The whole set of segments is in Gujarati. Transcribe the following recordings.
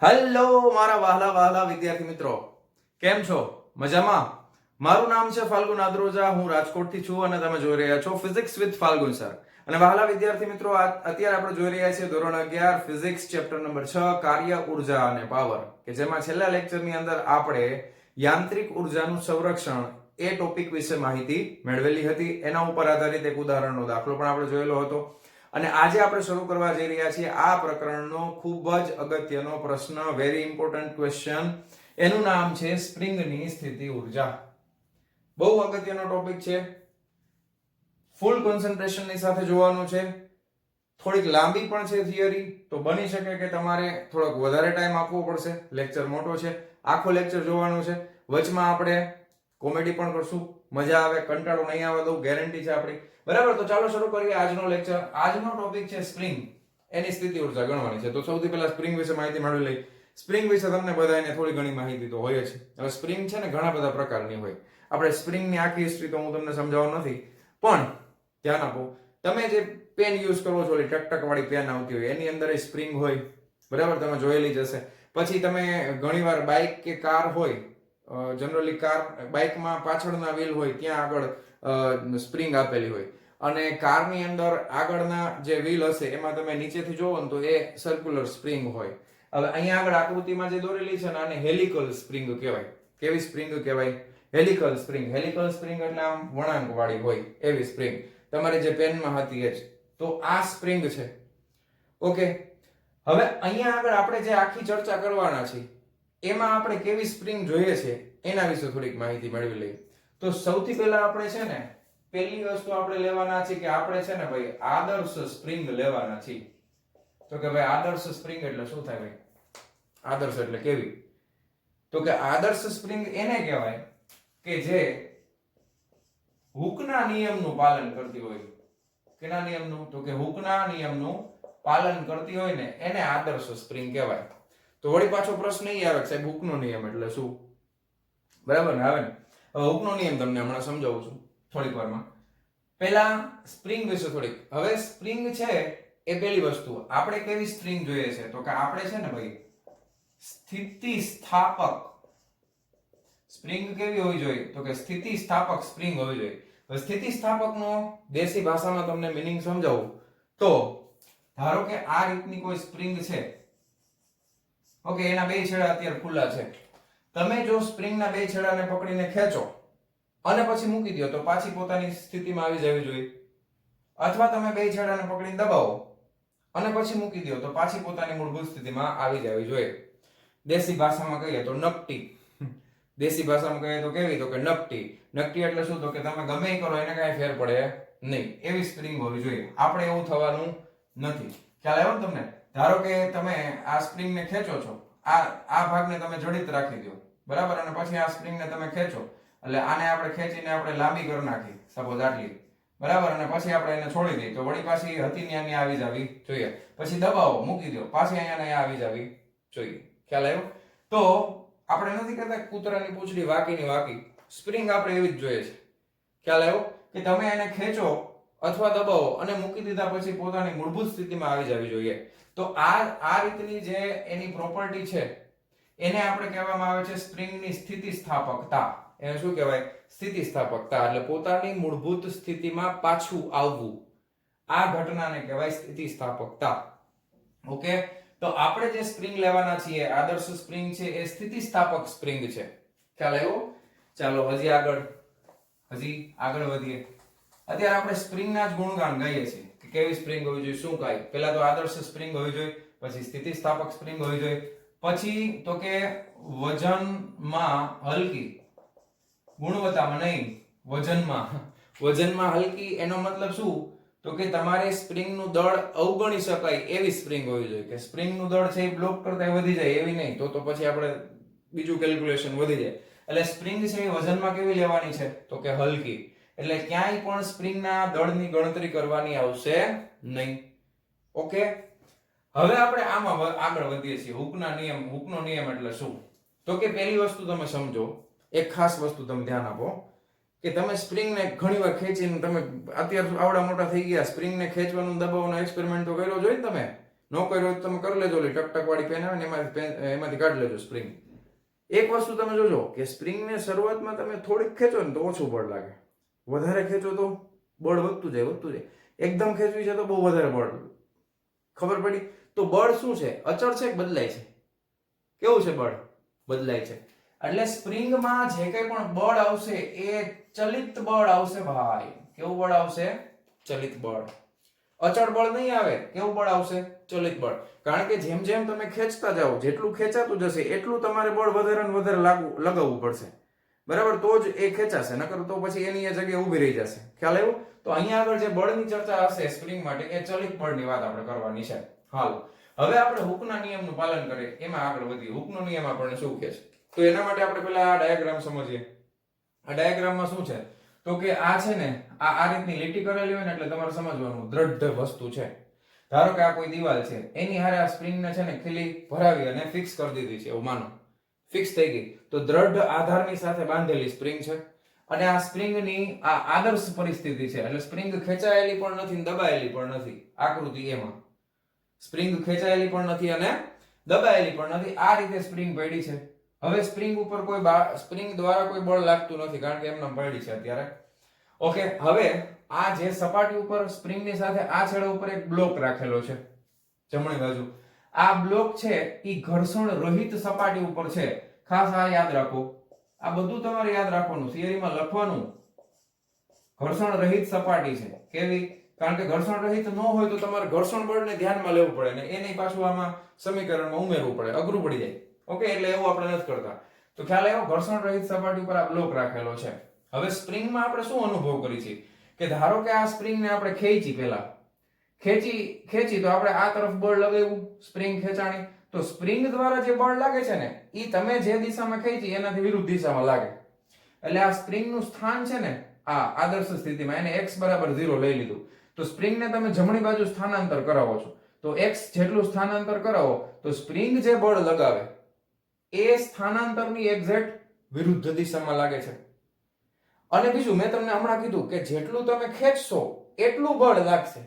હેલો મારા વહાલા વહાલા વિદ્યાર્થી મિત્રો, કેમ છો? મજામાં? મારું નામ છે ફાલ્ગુન આદ્રોજા, હું રાજકોટથી છું અને તમે જોઈ રહ્યા છો ફિઝિક્સ વિથ ફાલ્ગુન સર. અને વહાલા વિદ્યાર્થી મિત્રો, અત્યારે આપણે જોઈ રહ્યા છીએ ધોરણ 11 ફિઝિક્સ ચેપ્ટર નંબર 6 કાર્ય ઉર્જા અને પાવર, કે જેમાં છેલ્લા લેક્ચરની અંદર આપણે યાંત્રિક ઉર્જાનું સંરક્ષણ એ ટોપિક વિશે માહિતી મેળવેલી હતી. એના ઉપર આધારિત એક ઉદાહરણનો દાખલો પણ આપણે જોયેલો હતો. અને આજે આપણે શરૂ કરવા જઈ રહ્યા છીએ આ પ્રકરણનો ખૂબ જ અગત્યનો પ્રશ્ન, વેરી ઇમ્પોર્ટન્ટ ક્વેશ્ચન. એનું નામ છે સ્પ્રિંગની સ્થિતિ ઉર્જા. બહુ અગત્યનો ટોપિક છે, ફૂલ કોન્સન્ટ્રેશનની સાથે જોવાનું છે. થોડીક લાંબી પણ છે થિયરી, તો બની શકે કે તમારે થોડોક વધારે ટાઈમ આપવો પડશે. લેક્ચર મોટો છે, આખો લેક્ચર જોવાનું છે. વચમાં આપણે કોમેડી પણ કરશું, મજા આવે, કંટાળો નહીં આવે દઉં, ગેરંટી છે આપણી. બરાબર, તો ચાલો શરૂ કરીએ આજનો લેક્ચર. આજનો ટોપિક છે સ્પ્રિંગ, એની સ્થિતિ ઉર્જા ગણવાની છે. તો સૌથી પહેલા સ્પ્રિંગ વિશે માહિતી મેળવી લઈ. સ્પ્રિંગ વિશે તમને બધાને થોડી ઘણી માહિતી તો હોય જ. હવે સ્પ્રિંગ છે ને ઘણા બધા પ્રકારની હોય. આપણે સ્પ્રિંગની આખી હિસ્ટ્રી તો હું તમને સમજાવવાનો નથી, પણ ધ્યાન આપો, તમે જે પેન યુઝ કરો છો, ઓલી ટકટક વાળી પેન આવતી હોય, એની અંદર સ્પ્રિંગ હોય. બરાબર, તમે જોયેલી જ હશે. પછી તમે ઘણીવાર બાઇક કે કાર હોય, જનરલી કાર બાઇકમાં પાછળના વ્હીલ હોય ત્યાં આગળ સ્પ્રિંગ આપેલી હોય, અને કારની અંદર આગળના જે વ્હીલ હશે એમાં તમે નીચેથી જોવો ને તો એ સર્ક્યુલર સ્પ્રિંગ હોય. હવે અહીંયા આગળ આકૃતિમાં જે દોરેલી છે ને આને હેલિકલ સ્પ્રિંગ કહેવાય. કેવી સ્પ્રિંગ કહેવાય? Helical spring. હેલિકલ સ્પ્રિંગ એટલે આમ વળાંક વાળી હોય એવી સ્પ્રિંગ. તમારી જે પેનમાં હતી એ જ. તો આ સ્પ્રિંગ છે. ઓકે, હવે અહીંયા આગળ આપણે જે આખી ચર્ચા કરવાના છે એમાં આપણે કેવી સ્પ્રિંગ જોઈએ છે એના વિશે થોડીક માહિતી મેળવી લઈએ. તો સૌથી પહેલા આપણે છે ને પહેલી વસ્તુ આપણે લેવાના છે કે આપણે છે ને ભાઈ આદર્શ સ્પ્રિંગ લેવાના છે. તો કે ભાઈ આદર્શ સ્પ્રિંગ એટલે શું થાય ભાઈ? આદર્શ એટલે કેવી? તો કે આદર્શ સ્પ્રિંગ એને કહેવાય કે જે હુકના નિયમનું પાલન કરતી હોય. કેના નિયમનું? તો કે હુકના નિયમનું પાલન કરતી હોય ને એને આદર્શ સ્પ્રિંગ કહેવાય. તો વળી પાછો પ્રશ્ન એ આવે કે સાહેબ હુકનો નિયમ એટલે શું? બરાબર ને, આવે ને. હવે હુકનો નિયમ તમને હમણાં સમજાવું છું થોડીક વારમાં. પહેલા સ્પ્રિંગ વિશે થોડીક. હવે સ્પ્રિંગ છે એ પહેલી વસ્તુ. આપણે કેવી સ્પ્રિંગ જોઈએ છે? તો કે આપણે છે ને ભાઈ સ્થિતિ સ્થાપક સ્પ્રિંગ કેવી હોવી જોઈએ? તો કે સ્થિતિ સ્થાપક સ્પ્રિંગ હોવી જોઈએ. હવે સ્થિતિ સ્થાપકનો દેશી ભાષામાં તમને મીનિંગ સમજાવું તો ધારો કે આ રીતની કોઈ સ્પ્રિંગ છે. ઓકે, એના બે છેડા અત્યારે ખુલ્લા છે. તમે જો સ્પ્રિંગના બે છેડાને પકડીને ખેંચો અને પછી મૂકી દો તો પાછી પોતાની સ્થિતિમાં આવી જવી જોઈએ. અથવા તમે બે છેડાને પકડીને દબાવો અને પછી મૂકી દો તો પાછી પોતાની મૂળભૂત સ્થિતિમાં આવી જવી જોઈએ. દેશી ભાષામાં કહીએ તો નકટી. દેશી ભાષામાં કહીએ તો કેવી? તો કે નકટી. નકટી એટલે શું? તો કે તમે ગમે એ કરો એને કાંઈ ફેર પડે નહીં, એવી સ્પ્રિંગ હોવી જોઈએ. આપણે એવું થવાનું નથી. ખ્યાલ આવ્યો ને તમને? ધારો કે તમે આ સ્પ્રિંગને ખેંચો છો, આ ભાગને તમે જડિત રાખી દો, બરાબર, અને પછી આ સ્પ્રિંગને તમે ખેંચો એટલે આને આપણે ખેંચીને આપણે લાંબી કરી નાખી, સપોઝ આટલી, બરાબર, અને પછી આપણે એને છોડી દઈએ તો વળી પાછી હતી ત્યાં આવી જવી જોઈએ. પછી દબાવો, મૂકી દો, પાછી અહીંયા આવી જવી જોઈએ. ખ્યાલ આવ્યો? તો આપણે નથી કહેતા કૂતરાની પૂંછડી વાકીની વાકી. સ્પ્રિંગ આપણે એવી જ જોઈએ છે. ખ્યાલ આવ્યો? કે તમે એને ખેંચો અથવા દબાવો અને મૂકી દીધા પછી પોતાની મૂળભૂત સ્થિતિમાં આવી જવી જોઈએ. તો આ રીતની જે એની પ્રોપર્ટી છે એને આપણે કહેવામાં આવે છે સ્પ્રિંગની સ્થિતિસ્થાપકતા. એને શું કહેવાય? સ્થિતિસ્થાપકતા. એટલે પોતાની મૂળભૂત સ્થિતિમાં પાછું આવવું. આ ઘટનાને કહેવાય સ્થિતિસ્થાપકતા. ઓકે, તો આપણે જે સ્પ્રિંગ લેવાના છીએ, આદર્શ સ્પ્રિંગ છે એ સ્થિતિસ્થાપક સ્પ્રિંગ છે. ખ્યાલ આવ્યો? ચાલો હજી આગળ વધીએ. અત્યારે આપણે સ્પ્રિંગના જ ગુણગાન ગાઈએ છીએ કે કેવી સ્પ્રિંગ હોવી જોઈએ, શું કાંઈ. પહેલા તો આદર્શ સ્પ્રિંગ હોવી જોઈએ, પછી સ્થિતિસ્થાપક સ્પ્રિંગ હોવી જોઈએ, પછી તો કે વજનમાં હલકી, ગુણવત્તામાં નહીં, વજનમાં હલકી. એનો મતલબ શું? તો કે તમારે સ્પ્રિંગનું દળ અવગણી શકાય એવી સ્પ્રિંગ હોવી જોઈએ. કે સ્પ્રિંગનું દળ છે એ બ્લોક કરતા વધી જાય એવી નહીં, તો પછી આપણે બીજું કેલ્ક્યુલેશન વધી જાય. એટલે સ્પ્રિંગ છે એ વજનમાં કેવી લેવાની છે? તો કે હલકી. એટલે ક્યાંય પણ સ્પ્રિંગના દળની ગણતરી કરવાની આવશે નહીં. ઓકે, હવે આપણે આમાં આગળ વધીએ છીએ. હુકનો નિયમ એટલે શું? તો કે પહેલી વસ્તુ તમે સમજો, એક ખાસ વસ્તુ તમે ધ્યાન આપો કે તમે સ્પ્રિંગને ઘણીવાર ખેંચીને, તમે અત્યારે આવડા મોટા થઈ ગયા, સ્પ્રિંગને ખેંચવાનું દબાવવાનો એક્સપેરિમેન્ટ તો કર્યો જોઈએ ને તમે. નો કર્યો તો તમે કરી લેજો, ટક ટક વાળી પેન આવે ને એમાંથી કાઢી લેજો સ્પ્રિંગ. એક વસ્તુ તમે જોજો કે સ્પ્રિંગને શરૂઆતમાં તમે થોડીક ખેંચો ને તો ઓછું બળ લાગે, વધારે ખેંચો તો બળ વધતું જાય. એકદમ ખેંચવી છે તો બહુ વધારે બળ. ખબર પડી? તો બળ શું છે? અચળ છે કે બદલાય છે? કેવું છે? બળ બદલાય છે. એટલે સ્પ્રિંગમાં જે કંઈ પણ બળ આવશે એ ચલિત બળ આવશે ભાઈ. કેવું બળ આવશે? ચલિત બળ. અચળ બળ નહીં આવે. કેવું બળ આવશે? ચલિત બળ. કારણ કે જેમ જેમ તમે ખેંચતા જાઓ, જેટલું ખેંચાતું જશે એટલું તમારે બળ વધારે ને વધારે લગાવવું પડશે. બરાબર? તો જ એ ખેંચાશે, નકર તો પછી એની જગ્યાએ ઊભી રહી જશે. ખ્યાલ આવ્યો? તો અહીંયા આગળ જે બળની ચર્ચા હશે સ્પ્રિંગ માટે, એ ચલિત બળની વાત આપણે કરવાની છે. હાલ હવે આપણે હુકના નિયમનું પાલન કરીએ, એમાં આગળ વધીએ. હુકનો નિયમ આપણને શું કહે છે? તો એના માટે આપણે પહેલા આ ડાયાગ્રામ સમજીએ. આ ડાયાગ્રામમાં શું છે? તો કે આ છે ને, આ રીતની લીટી કરેલી હોય ને એટલે તમારે સમજવાનું દ્રઢ વસ્તુ છે. ધારો કે આ કોઈ દિવાલ છે, એની હારે આ સ્પ્રિંગને છે ને ખીલી ભરાવી અને ફિક્સ કરી દીધી છે, એવું માનો. ફિક્સ થઈ ગઈ. તો દ્રઢ આધારની સાથે બાંધેલી સ્પ્રિંગ છે. અને આ સ્પ્રિંગની આ આદર્શ પરિસ્થિતિ છે, એટલે સ્પ્રિંગ ખેંચાયેલી પણ નથી, દબાયેલી પણ નથી. આકૃતિ એમાં સ્પ્રિંગ ખેંચાયેલી પણ નથી અને દબાયેલી પણ નથી. આ રીતે સ્પ્રિંગ પડી છે. હવે સ્પ્રિંગ ઉપર કોઈ સ્પ્રિંગ દ્વારા કોઈ બળ લાગતું નથી, કારણ કે એમને પડી છે અત્યારે. ઓકે, હવે આ જે સપાટી ઉપર સ્પ્રિંગની સાથે આ છેડા ઉપર એક બ્લોક રાખેલો છે જમણી બાજુ. આ બ્લોક છે ઈ ઘર્ષણ રહિત સપાટી ઉપર છે. ખાસ આ યાદ રાખો. આ બધું તમારે યાદ રાખવાનું, થિયરીમાં લખવાનું. ઘર્ષણ રહિત સપાટી છે. કેવી? કારણ કે ઘર્ષણ રહિત ન હોય તો તમારે ઘર્ષણ બળને ધ્યાનમાં લેવું પડે ને એને પાછું આમાં સમીકરણમાં ઉમેરવું પડે, અઘરું પડી જાય. ઓકે, એટલે એવું આપણે નથી કરતા. તો ખ્યાલ આવ્યો? ઘર્ષણ રહિત સપાટી ઉપર આ બ્લોક રાખેલો છે. હવે સ્પ્રિંગમાં આપણે શું અનુભવ કરી છે કે ધારો કે આ સ્પ્રિંગને આપણે ખેંચી, પહેલા ખેંચી તો આપણે આ તરફ બળ લગાવ્યું, સ્પ્રિંગ ખેંચાણી. તો સ્પ્રિંગ દ્વારા જે બળ લાગે છે ને એ તમે જે દિશામાં ખેંચી એનાથી વિરુદ્ધ દિશામાં લાગે. એટલે આ સ્પ્રિંગનું સ્થાન છે ને આ આદર્શ સ્થિતિમાં એને x બરાબર 0 લઈ લીધું. તો સ્પ્રિંગને તમે જમણી બાજુ સ્થાનાંતર કરાવો છો, તો x જેટલું સ્થાનાંતર કરાવો તો સ્પ્રિંગ જે બળ લગાવે એ સ્થાનાંતરની એક્ઝેક્ટ વિરુદ્ધ દિશામાં લાગે છે. અને બીજું, મેં તમને હમણાં કીધું કે જેટલું તમે ખેંચશો એટલું બળ લાગશે.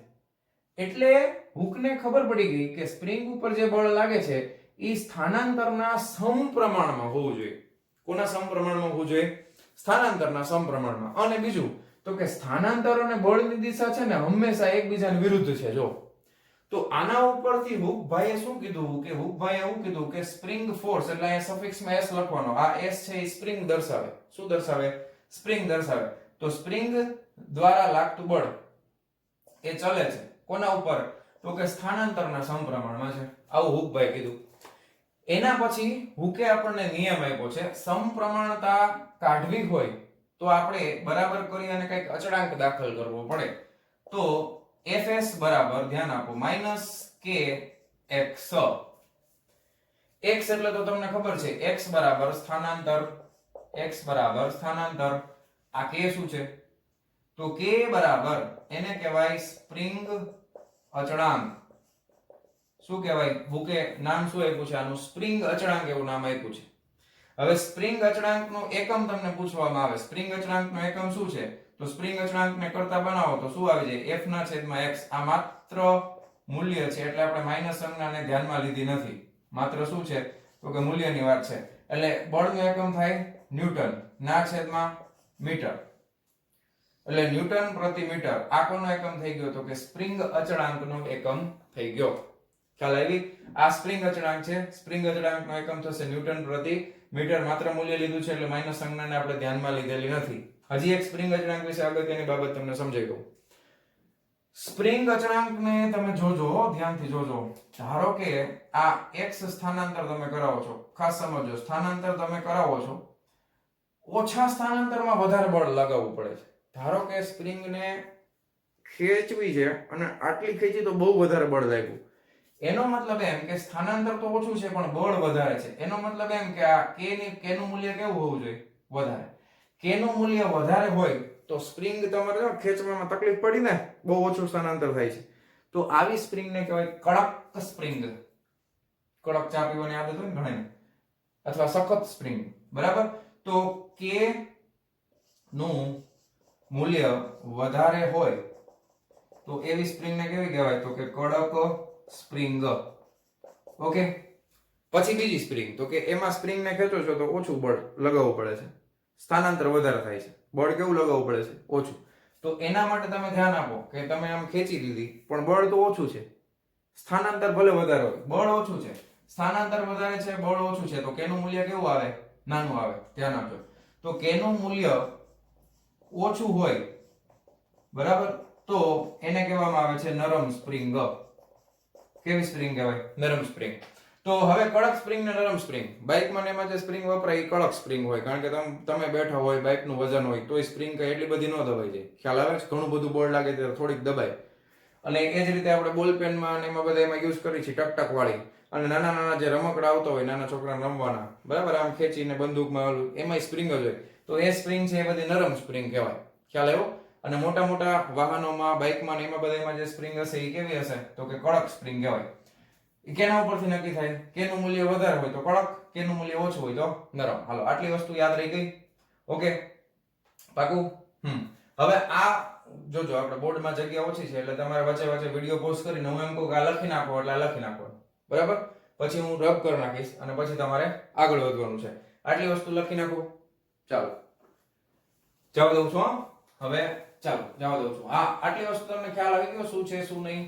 એટલે હુકને ખબર પડી ગઈ કે સ્પ્રિંગ ઉપર જે બળ લાગે છે એ સ્થાનાંતરના સમપ્રમાણમાં હોવું જોઈએ. કોના સમપ્રમાણમાં હોવું જોઈએ? સ્થાનાંતરના સમપ્રમાણમાં. અને બીજું તો કે સ્થાનાંતર અને બળની દિશા છે ને હંમેશા એકબીજાની વિરુદ્ધ છે. જો તો આના ઉપરથી હુકભાઈએ શું કીધું કે હુકભાઈએ એવું કીધું કે સ્પ્રિંગ ફોર્સ, એટલે અહીંયા સફિક્સમાં s લખવાનો. આ s છે એ સ્પ્રિંગ દર્શાવે. શું દર્શાવે? સ્પ્રિંગ દર્શાવે. તો સ્પ્રિંગ દ્વારા લાગતું બળ એ ચલે છે કોના ઉપર? તો કે સ્થાનાંતરના સમપ્રમાણમાં છે. આવું હુકભાઈ કીધું. એના પછી હુકે આપણને નિયમ આપ્યો છે, સમપ્રમાણતા કાઢવી હોય તો આપણે બરાબર કરી અને કંઈક અચળાંક દાખલ કરવો પડે. તો fs બરાબર, ધ્યાન આપો, -kx. x એટલે તો તમને ખબર છે, x બરાબર સ્થાનાંતર. x બરાબર સ્થાનાંતર. આ k શું છે? તો k બરાબર એને કહેવાય સ્પ્રિંગ અચળાંક. શું કહેવાય? હુકે નામ શું આપ્યું છે આનું? સ્પ્રિંગ અચળાંક એવું નામ આપ્યું છે. હવે સ્પ્રિંગ અચળાંકનો એકમ તમને પૂછવામાં આવે. સ્પ્રિંગ અચળાંકનો એકમ શું છે? તો સ્પ્રિંગ અચળાંકને કરતા બનાવો તો શું આવી જાય? f ના છેદમાં x. આ માત્ર મૂલ્ય છે એટલે આપણે માઈનસ સંજ્ઞાને ધ્યાનમાં લીધી નથી. માત્ર શું છે? તો કે મૂલ્યની વાત છે. એટલે બળનો એકમ થાય ન્યૂટન ના છેદમાં મીટર. એટલે ન્યૂટન પ્રતિ મીટર. આ કોનો એકમ થઈ ગયો? તો કે સ્પ્રિંગ અચળાંકનો એકમ થઈ ગયો. ખ્યાલ આવી? આ સ્પ્રિંગ અચળાંક છે. સ્પ્રિંગ અચળાંકનો એકમ થશે ન્યૂટન પ્રતિ મીટર. માત્ર મૂલ્ય લીધું છે એટલે માઈનસ સંજ્ઞાને આપણે ધ્યાનમાં લીધેલી નથી. હજી એક સ્પ્રિંગ અચળાંક વિશે અગત્યની બાબત તમને સમજાઈ દઉં. સ્પ્રિંગ અચળાંકને તમે જોજો, ધ્યાનથી જોજો. ધારો કે આ x સ્થાનાંતર તમે કરાવો છો. ખાસ સમજો, સ્થાનાંતર તમે કરાવો છો, ઓછા સ્થાનાંતરમાં વધારે બળ લગાવવું પડે છે. ધારો કે સ્પ્રિંગને ખેંચવી છે અને આટલી ખેંચી તો બહુ વધારે બળ લાગ્યું. એનો મતલબ એમ કે સ્થાનાંતર તો ઓછું છે પણ બળ વધારે છે. એનો મતલબ એમ કે આ k નું મૂલ્ય કેવું હોવું જોઈએ? વધારે. k નું મૂલ્ય વધારે હોય તો સ્પ્રિંગ તમારે ખેંચવામાં તકલીફ પડી ને, બહુ ઓછું સ્થાનાંતર થાય છે. તો આવી સ્પ્રિંગને કહેવાય કડક સ્પ્રિંગ. કડક ચા પીવાની આદત હોય ને ઘણાને, અથવા સખત સ્પ્રિંગ. બરાબર? તો k નું મૂલ્ય વધારે હોય તો એવી સ્પ્રિંગને કેવી કહેવાય? તો કે કડક સ્પ્રિંગ. ઓકે, પછી બીજી સ્પ્રિંગ, તો કે એમાં સ્પ્રિંગ ને ખેંચો છો તો ઓછું બળ લગાવવું પડે છે, સ્થાનાંતર વધારે થાય છે. બળ કેવું લગાવવું પડે છે? ઓછું. તો એના માટે તમે ધ્યાન આપો કે તમે આમ ખેંચી દીધી પણ બળ તો ઓછું છે, સ્થાનાંતર ભલે વધારે હોય, બળ ઓછું છે, સ્થાનાંતર વધારે છે, બળ ઓછું છે, તો કેનું મૂલ્ય કેવું આવે? નાનું આવે. ધ્યાન આપજો. તો કેનું મૂલ્ય ઓછું હોય, બરાબર, તો એને કહેવામાં આવે છે નરમ સ્પ્રિંગ. કેવી સ્પ્રિંગ કહેવાય? નરમ સ્પ્રિંગ. તો હવે કડક સ્પ્રિંગ ને નરમ સ્પ્રિંગ, બાઇકમાં ને એમાં જે સ્પ્રિંગ વપરાય એ કડક સ્પ્રિંગ હોય, કારણ કે તમે બેઠા હોય, બાઇકનું વજન હોય, તો એ સ્પ્રિંગ કઈ એટલી બધી ન દબાઈ જાય. ખ્યાલ આવે છે? ઘણું બધું બળ લાગે ત્યારે થોડીક દબાય. અને એ જ રીતે આપણે બોલ પેનમાં અને એમાં બધા એમાં યુઝ કરી છે ટકટક વાળી, અને નાના નાના જે રમકડા આવતા હોય નાના છોકરાને રમવાના, બરાબર, આમ ખેંચીને બંદૂકમાં ઓલું, એમાં સ્પ્રિંગ જ હોય. તો એ સ્પ્રિંગ છે એ બધી નરમ સ્પ્રિંગ કહેવાય. ખ્યાલ આવ્યો? અને મોટા મોટા વાહનોમાં, બાઇકમાં ને એમાં બધામાં જે સ્પ્રિંગ હશે એ કેવી હશે? તો કે કડક સ્પ્રિંગ કહેવાય. એ કેના ઉપરથી નક્કી થાય? કેનું મૂલ્ય વધારે હોય તો કડક, કેનું મૂલ્ય ઓછું હોય તો નરમ. હાલો, આટલી વસ્તુ યાદ રહી ગઈ? ઓકે, પાકું? હવે આ જોજો, આપણે બોર્ડમાં જગ્યા ઓછી છે એટલે તમારે વચ્ચે વચ્ચે વિડીયો પોઝ કરીને હું એમ કહું કે આ લખી નાખો એટલે આ લખી નાખો, બરાબર, પછી હું રબ કરી નાખીશ અને પછી તમારે આગળ વધવાનું છે. આટલી વસ્તુ લખી નાખો. ચાલો જવા દઉં છું. હવે ચાલો જવા દઉં છું. હા, આટલી વસ્તુ તમને ખ્યાલ આવી ગયો શું છે શું નહીં?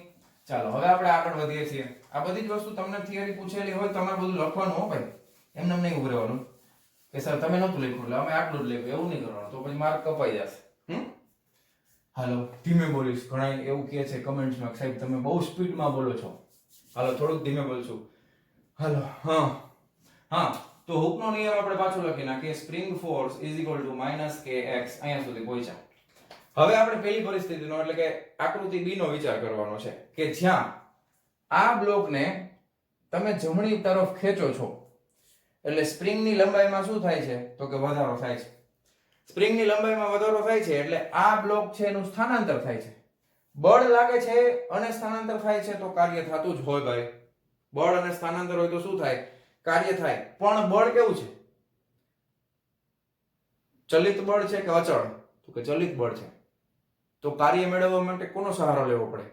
ચાલો હવે આપણે આગળ વધીએ છીએ. આ બધી જ વસ્તુ તમને થિયરી પૂછેલી હોય તમારે બધું લખવાનું હો ભાઈ, એમને નહીં ઉભું રહેવાનું કે સર તમે નહોતું લખ્યું એટલે અમે આટલું જ લખ્યું, એવું નહીં કરવાનું, તો પછી માર્ક કપાઈ જશે. હાલો, ધીમે બોલીશ. ઘણા એવું કહે છે કમેન્ટ્સમાં, સાહેબ તમે બહુ સ્પીડમાં બોલો છો. હાલો, થોડુંક ધીમે બોલશું. હાલો, હા, તો હુકનો નિયમ આપણે પાછો લખી નાખીએ. Spring force is equal two minus kx. અહીંયા સુધી પહોંચ્યા. હવે આપણે પહેલી પરિસ્થિતિનો એટલે કે આકૃતિ બી નો વિચાર કરવાનો છે કે જ્યાં આ બ્લોકને તમે જમણી તરફ ખેંચો છો એટલે સ્પ્રિંગની લંબાઈમાં શું થાય છે? તો કે વધારો થાય છે. સ્પ્રિંગની લંબાઈમાં વધારો થાય છે એટલે આ બ્લોક છે એનું સ્થાનાંતર થાય છે. બળ લાગે છે અને સ્થાનાંતર થાય છે તો કાર્ય થતું જ હોય ભાઈ. બળ અને સ્થાનાંતર હોય તો શું થાય? કાર્ય થાય. પણ બળ કેવું છે? ચલિત બળ છે કે અચળ? તો કે ચલિત બળ છે. તો કાર્ય મેળવવા માટે કોનો સહારો લેવો પડે?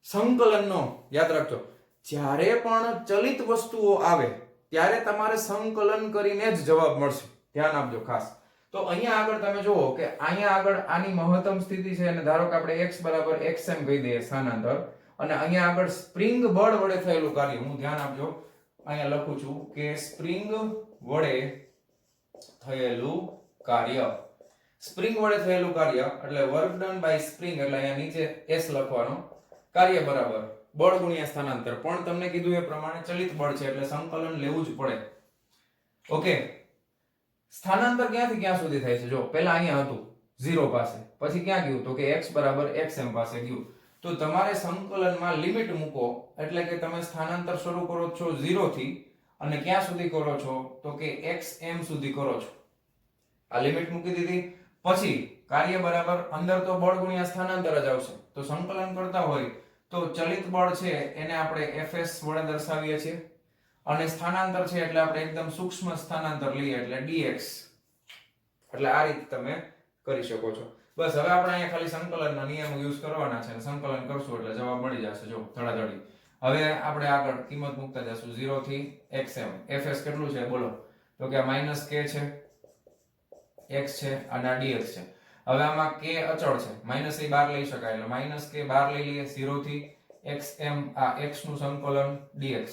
સંકલનનો. યાદ રાખજો, જ્યારે પણ ચલિત વસ્તુઓ આવે ત્યારે તમારે સંકલન કરીને જ જવાબ મળશે. ધ્યાન આપજો ખાસ. તો અહીંયા આગળ તમે જુઓ કે અહીંયા આગળ આની મહત્તમ સ્થિતિ છે અને ધારો કે આપણે x બરાબર xm કહી દઈએ સ્થાનાંતર, અને અહીંયા આગળ સ્પ્રિંગ બળ વડે થયેલું કાર્ય, હું ધ્યાન આપજો અહીંયા લખું છું કે સ્પ્રિંગ વડે થયેલું કાર્ય. સ્પ્રિંગ વડે થયેલું કાર્ય એટલે વર્ક ડન બાય સ્પ્રિંગ, એટલે અહીંયા નીચે s લખવાનો, કાર્ય બરાબર બળ ગુણ્યા સ્થાનાંતર. પણ તમને કીધું એ પ્રમાણે ચલિત બળ છે એટલે સંકલન લેવું જ પડે. ઓકે, સ્થાનાંતર ક્યાંથી ક્યાં સુધી થાય છે? જો પહેલા અહીંયા હતું 0 પાસે, પછી ક્યાં ગયું? તો કે x બરાબર xm પાસે ગયું. તો તમારે સંકલનમાં લિમિટ મૂકો એટલે કે તમે સ્થાનાંતર શરૂ કરો છો 0 થી અને ક્યાં સુધી કરો છો? તો કે xm સુધી કરો છો. આ લિમિટ મૂકી દીધી. પછી કાર્ય બરાબર અંદર તો બળ ગુણ્યા સ્થાનાંતર જ આવશે. તો સંકલન કરતા હોય તો ચલિત બળ છે એને આપણે fs વડે દર્શાવીએ છીએ, અને સ્થાનાંતર છે એટલે આપણે એકદમ સૂક્ષ્મ સ્થાનાંતર લઈએ એટલે dx. એટલે આ રીતે તમે કરી શકો છો. બસ, હવે આપણે અહીંયા ખાલી સંકલનના નિયમો યુઝ કરવાના છે અને સંકલન કરશું એટલે જવાબ મળી જશે. જો ધડાધડી. હવે આપણે આગળ કિંમત મૂકતા જશું 0 થી xm. fs કેટલું છે બોલો? તો કે આ k છે, x છે અને આ dx છે. હવે આમાં k અચળ છે, માઈનસ એ બહાર લઈ શકાય એટલે k બહાર લઈ લઈએ. 0 થી xm, આ x નું સંકલન dx.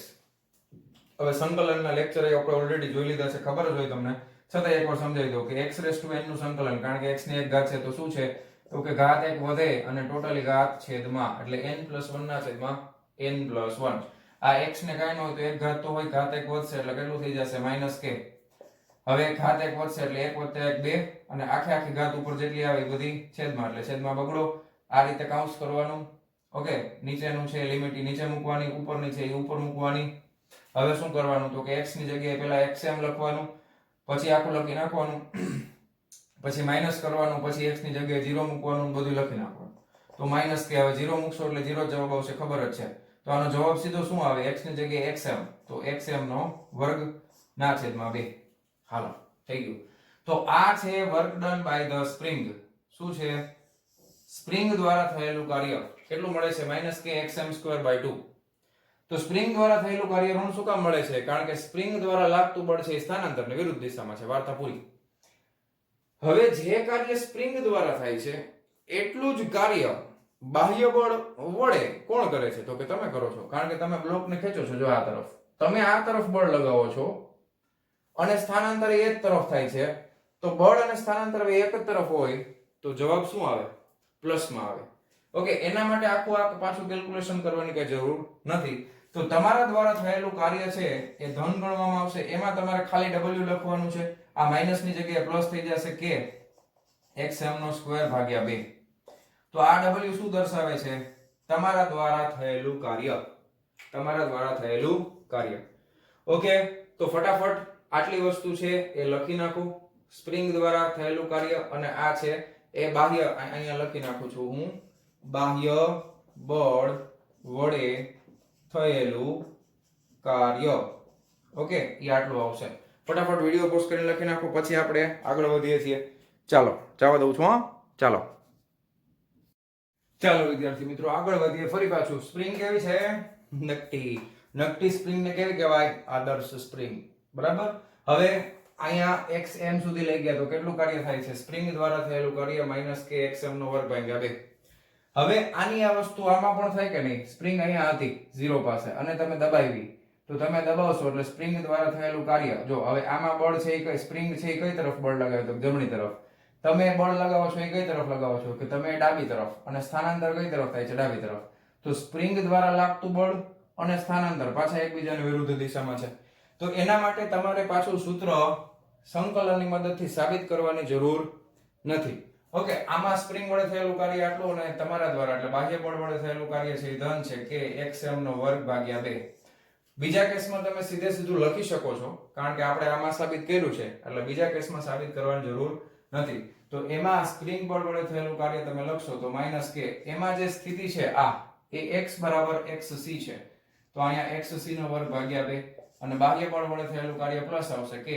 હવે સંકલનના લેક્ચર આપણે ઓલરેડી જોઈ લીધા છે, ખબર જ હોય તમને, છતાં એકવાર સમજાવી દઉં કે x⁻n નું સંકલન, કારણ કે x ની એક ઘાત છે તો શું છે? તો કે ઘાત એક વધે અને ટોટલી ઘાત છેદમાં એટલે n+1 ના છેદમાં n+1. આ x ને કાંઈ ન હોય તો એક ઘાત તો હોય, ઘાત એક વધશે એટલે કેટલું થઈ જશે? k. હવે ઘાત એક વધશે એટલે 1 + 1 2, અને આખી ઘાત ઉપર જેટલી આવે બધી છેદમાં એટલે છેદમાં બગડો. આ રીતે કાઉન્સ કરવાનું. ઓકે, નીચેનું છે લિમિટ નીચે મૂકવાની, ઉપરની છે એ ઉપર મૂકવાની. હવે શું કરવાનું? તો કે x ની જગ્યાએ પહેલા xm લખવાનું, પછી આખું લખી નાખવાનું, પછી માઈનસ કરવાનું, પછી x ની જગ્યાએ 0 મૂકવાનું, બધું લખી નાખવાનું. તો k. હવે 0 મૂકશો એટલે 0 જવાબ આવશે, ખબર જ છે. તો આનો જવાબ સીધો શું આવે? x ની જગ્યાએ xm, તો xm નો વર્ગ ના છેદમાં 2. હાલો, થઈ ગયું. તો આ છે work done by the spring. શું છે? સ્પ્રિંગ દ્વારા થયેલું કાર્ય કેટલું મળે છે? -k xm² / 2. તો સ્પ્રિંગ દ્વારા થયેલું કાર્ય ઋણ શું કામ મળે છે? કારણ કે સ્પ્રિંગ દ્વારા લાગતું બળ છે એ સ્થાનાંતરની વિરુદ્ધ દિશામાં છે. વાર્તા પૂરી. હવે જે કાર્ય સ્પ્રિંગ દ્વારા થાય છે એટલું જ કાર્ય બાહ્ય બળ વડે કોણ કરે છે? તો કે તમે કરો છો. કારણ કે તમે બ્લોકને ખેંચો છો. જો આ તરફ તમે આ તરફ બળ લગાવો છો અને સ્થાનાંતર એ જ તરફ થાય છે, તો બળ અને સ્થાનાંતર એક જ તરફ હોય તો જવાબ શું આવે? પ્લસમાં આવે. ઓકે, એના માટે આખું આ પાછું કેલ્ક્યુલેશન કરવાની કઈ જરૂર નથી. તો તમારા દ્વારા થયેલું કાર્ય છે એ ધન ગણવામાં આવશે. એમાં તમારે ખાલી w લખવાનું છે. આ માઈનસ ની જગ્યાએ પ્લસ થઈ જશે કે xm² ભાગ્યા 2. તો આ w શું દર્શાવે છે? તમારા દ્વારા થયેલું કાર્ય. તમારા દ્વારા થયેલું કાર્ય. ઓકે, તો ફટાફટ આટલી વસ્તુ છે એ લખી નાખો. સ્પ્રિંગ દ્વારા થયેલું કાર્ય અને આ છે એ બાહ્ય, અહીંયા લખી નાખું છું હું, બાહ્ય બળ વડે થયેલું કાર્ય. ઓકે, એ આટલું આવશે. ફટાફટ વિડિયો પોઝ કરીને લખી નાખો, પછી આપણે આગળ વધીએ છીએ. ચાલો જવા દઉં છું. ચાલો ચાલો વિદ્યાર્થી મિત્રો, આગળ વધીએ. ફરી પાછું સ્પ્રિંગ કેવી છે? નકટી. નકટી સ્પ્રિંગ ને કેવી કહેવાય? આદર્શ સ્પ્રિંગ. બરાબર. હવે અહીંયા xm સુધી લઈ ગયા તો કેટલું કાર્ય થાય છે? સ્પ્રિંગ દ્વારા થયેલું કાર્ય -k xm² ભાગ્યા 2. હવે આની આ વસ્તુ આમાં પણ થાય કે નહીં? સ્પ્રિંગ અહીંયા હતી 0 પાસે અને તમે દબાવી, તો તમે દબાવશો એટલે સ્પ્રિંગ દ્વારા થયેલું કાર્ય. જો હવે આમાં બળ છે એ કઈ સ્પ્રિંગ છે એ કઈ તરફ બળ લગાવે? તો જમણી તરફ. તમે બળ લગાવો છો એ કઈ તરફ લગાવો છો? કે તમે ડાબી તરફ. અને સ્થાનાંતર કઈ તરફ થાય છે? ડાબી તરફ. તો સ્પ્રિંગ દ્વારા લાગતું બળ અને સ્થાનાંતર પાછા એકબીજાની વિરુદ્ધ દિશામાં છે. તો એના માટે તમારે પાછું સૂત્ર સંકલનની મદદથી સાબિત કરવાની જરૂર નથી. ઓકે, આમાં સ્પ્રિંગ વડે થયેલું કાર્ય આટલું અને તમારા દ્વારા એટલે બાહ્ય બળ વડે થયેલું કાર્ય છે એ ધન છે કે xm² ભાગ્યા 2. બીજા કેસમાં તમે સીધે સીધું લખી શકો છો, કારણ કે આપણે આમાં સાબિત કર્યું છે એટલે બીજા કેસમાં સાબિત કરવાની જરૂર નથી. તો એમાં સ્પ્રિંગ બળ વડે થયેલું કાર્ય તમે લખશો તો -k. એમાં જે સ્થિતિ છે આ એ x = xc છે, તો અહીંયા xc² ભાગ્યા 2 અને બાહ્ય બળ વડે થયેલું કાર્ય પ્લસ આવશે કે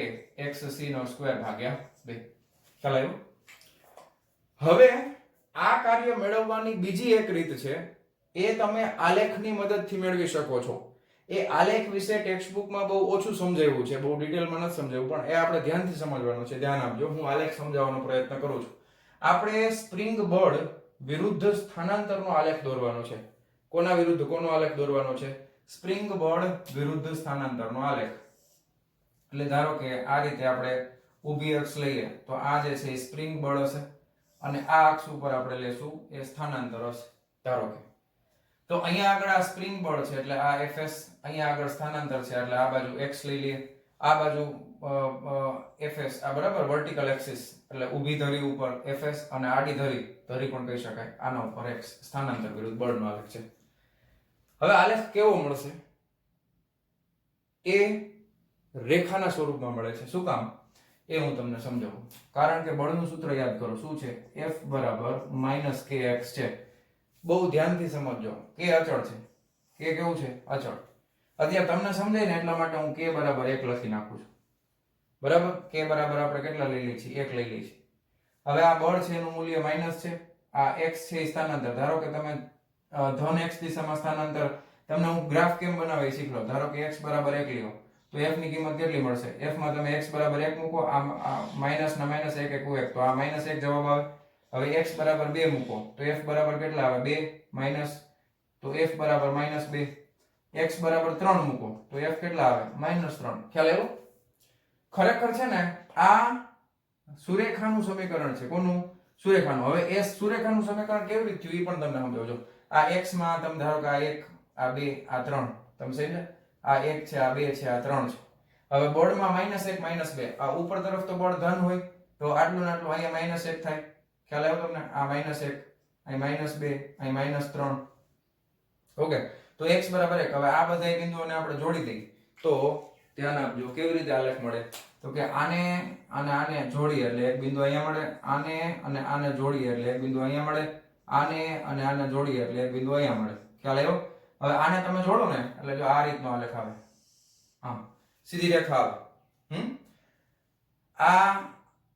xc² ભાગ્યા 2. ખ્યાલ આવ્યો? હવે આ કાર્ય મેળવવાની બીજી એક રીત છે, એ તમે આલેખની મદદથી મેળવી શકો છો. એ આલેખ વિશે ટેક્સ્ટબુકમાં બહુ ઓછું સમજાવ્યું છે, બહુ ડિટેલમાં નથી સમજાવ્યું, પણ એ આપણે ધ્યાનથી સમજવાનું છે. ધ્યાન આપજો, હું આલેખ સમજાવવાનો પ્રયત્ન કરું છું. આપણે સ્પ્રિંગ બળ વિરુદ્ધ સ્થાનાંતરનો આલેખ દોરવાનો છે. કોના વિરુદ્ધ કોનો આલેખ દોરવાનો છે? સ્પ્રિંગ બળ વિરુદ્ધ સ્થાનાંતરનો આલેખ. એટલે ધારો કે આ રીતે આપણે ઊભી અક્ષ લઈએ તો આ જે છે એ સ્પ્રિંગ બળ હશે અને આ અક્ષ ઉપર આપણે લેશું એ સ્થાનાંતર હશે. ધારો કે તો અહીંયા આગળ આ સ્પ્રિંગ બળ છે એટલે આ Fs, અહીંયા આગળ સ્થાનાંતર છે એટલે આ બાજુ x લઈ લઈએ, આ બાજુ Fs, આ બરાબર વર્ટિકલ એક્સિસ એટલે ઊભી ધરી ઉપર Fs અને આડી ધરી પણ કહી શકાય, આના ઉપર x. સ્થાનાંતર વિરુદ્ધ બળનો આલેખ છે. હવે આલેખ કેવો મળશે? એ રેખાના સ્વરૂપમાં મળે છે. શું કામ? એ હું તમને સમજાવું. કારણ કે બળનું સૂત્ર યાદ કરો. શું છે? F = -kx છે. બહુ ધ્યાનથી સમજજો. k અચળ છે. k કેવું છે? અચળ. અત્યારે તમને સમજાય ને એટલા માટે હું k = 1 લખી નાખું છું. બરાબર? k બરાબર આપણે કેટલા લઈ લઈએ છીએ? 1 લઈ લઈએ છીએ. હવે આ બળ છે એનું મૂલ્ય માઈનસ છે, આ x છે એ સ્થાનાંતર. ધારો કે તમે ધન x દિશામાં સ્થાનાંતર, તમને હું ગ્રાફ કેમ બનાવી શીખલો. ધારો કે x = 1 લ્યો તો f ની કિંમત કેટલી મળશે? f માં તમે x = 1 મૂકો, આ માઈનસ ના માઈનસ 1 1 તો આ -1 જવાબ આવે. હવે x = 2 મૂકો તો f બરાબર કેટલા આવે? 2 માઈનસ, તો f બરાબર -2. x બરાબર 3 મૂકો તો f કેટલા આવે? -3. ખ્યાલ આવ્યો? ખરેખર છે ને આ સુરેખાનું સમીકરણ છે. કોનું? સુરેખાનું. હવે એ સુરેખાનું સમીકરણ કેવી રીતે થયું એ પણ તમને સમજાવજો. આ x માં તમે ધારો કે આ 1, આ 2, આ 3, તમે સમજ્યા? આ 1 છે, આ 2 છે, આ 3 છે. હવે બળમાં -1 -2, આ ઉપર તરફ તો બળ ધન હોય તો આટલું ને આટલું અહીંયા -1 થાય. ખ્યાલ આવ્યો તમને? આ -1, અહીં -2, અહીં -3. ઓકે, તો x = 1. હવે આ બધા બિંદુઓને આપણે જોડી દઈએ તો ધ્યાન આપજો કેવી રીતે આલેખ મળે. તો કે આને અને આને જોડીએ એટલે એક બિંદુ અહીંયા મળે, આને અને આને જોડીએ એટલે એક બિંદુ અહીંયા મળે, આને અને આને જોડીએ એટલે એક બિંદુ અહીંયા મળે. ખ્યાલ આવ્યો? હવે આને તમે જોડો ને એટલે જો આ રીતનો આલેખ આવે. હા, સીધી રેખા આવે. આ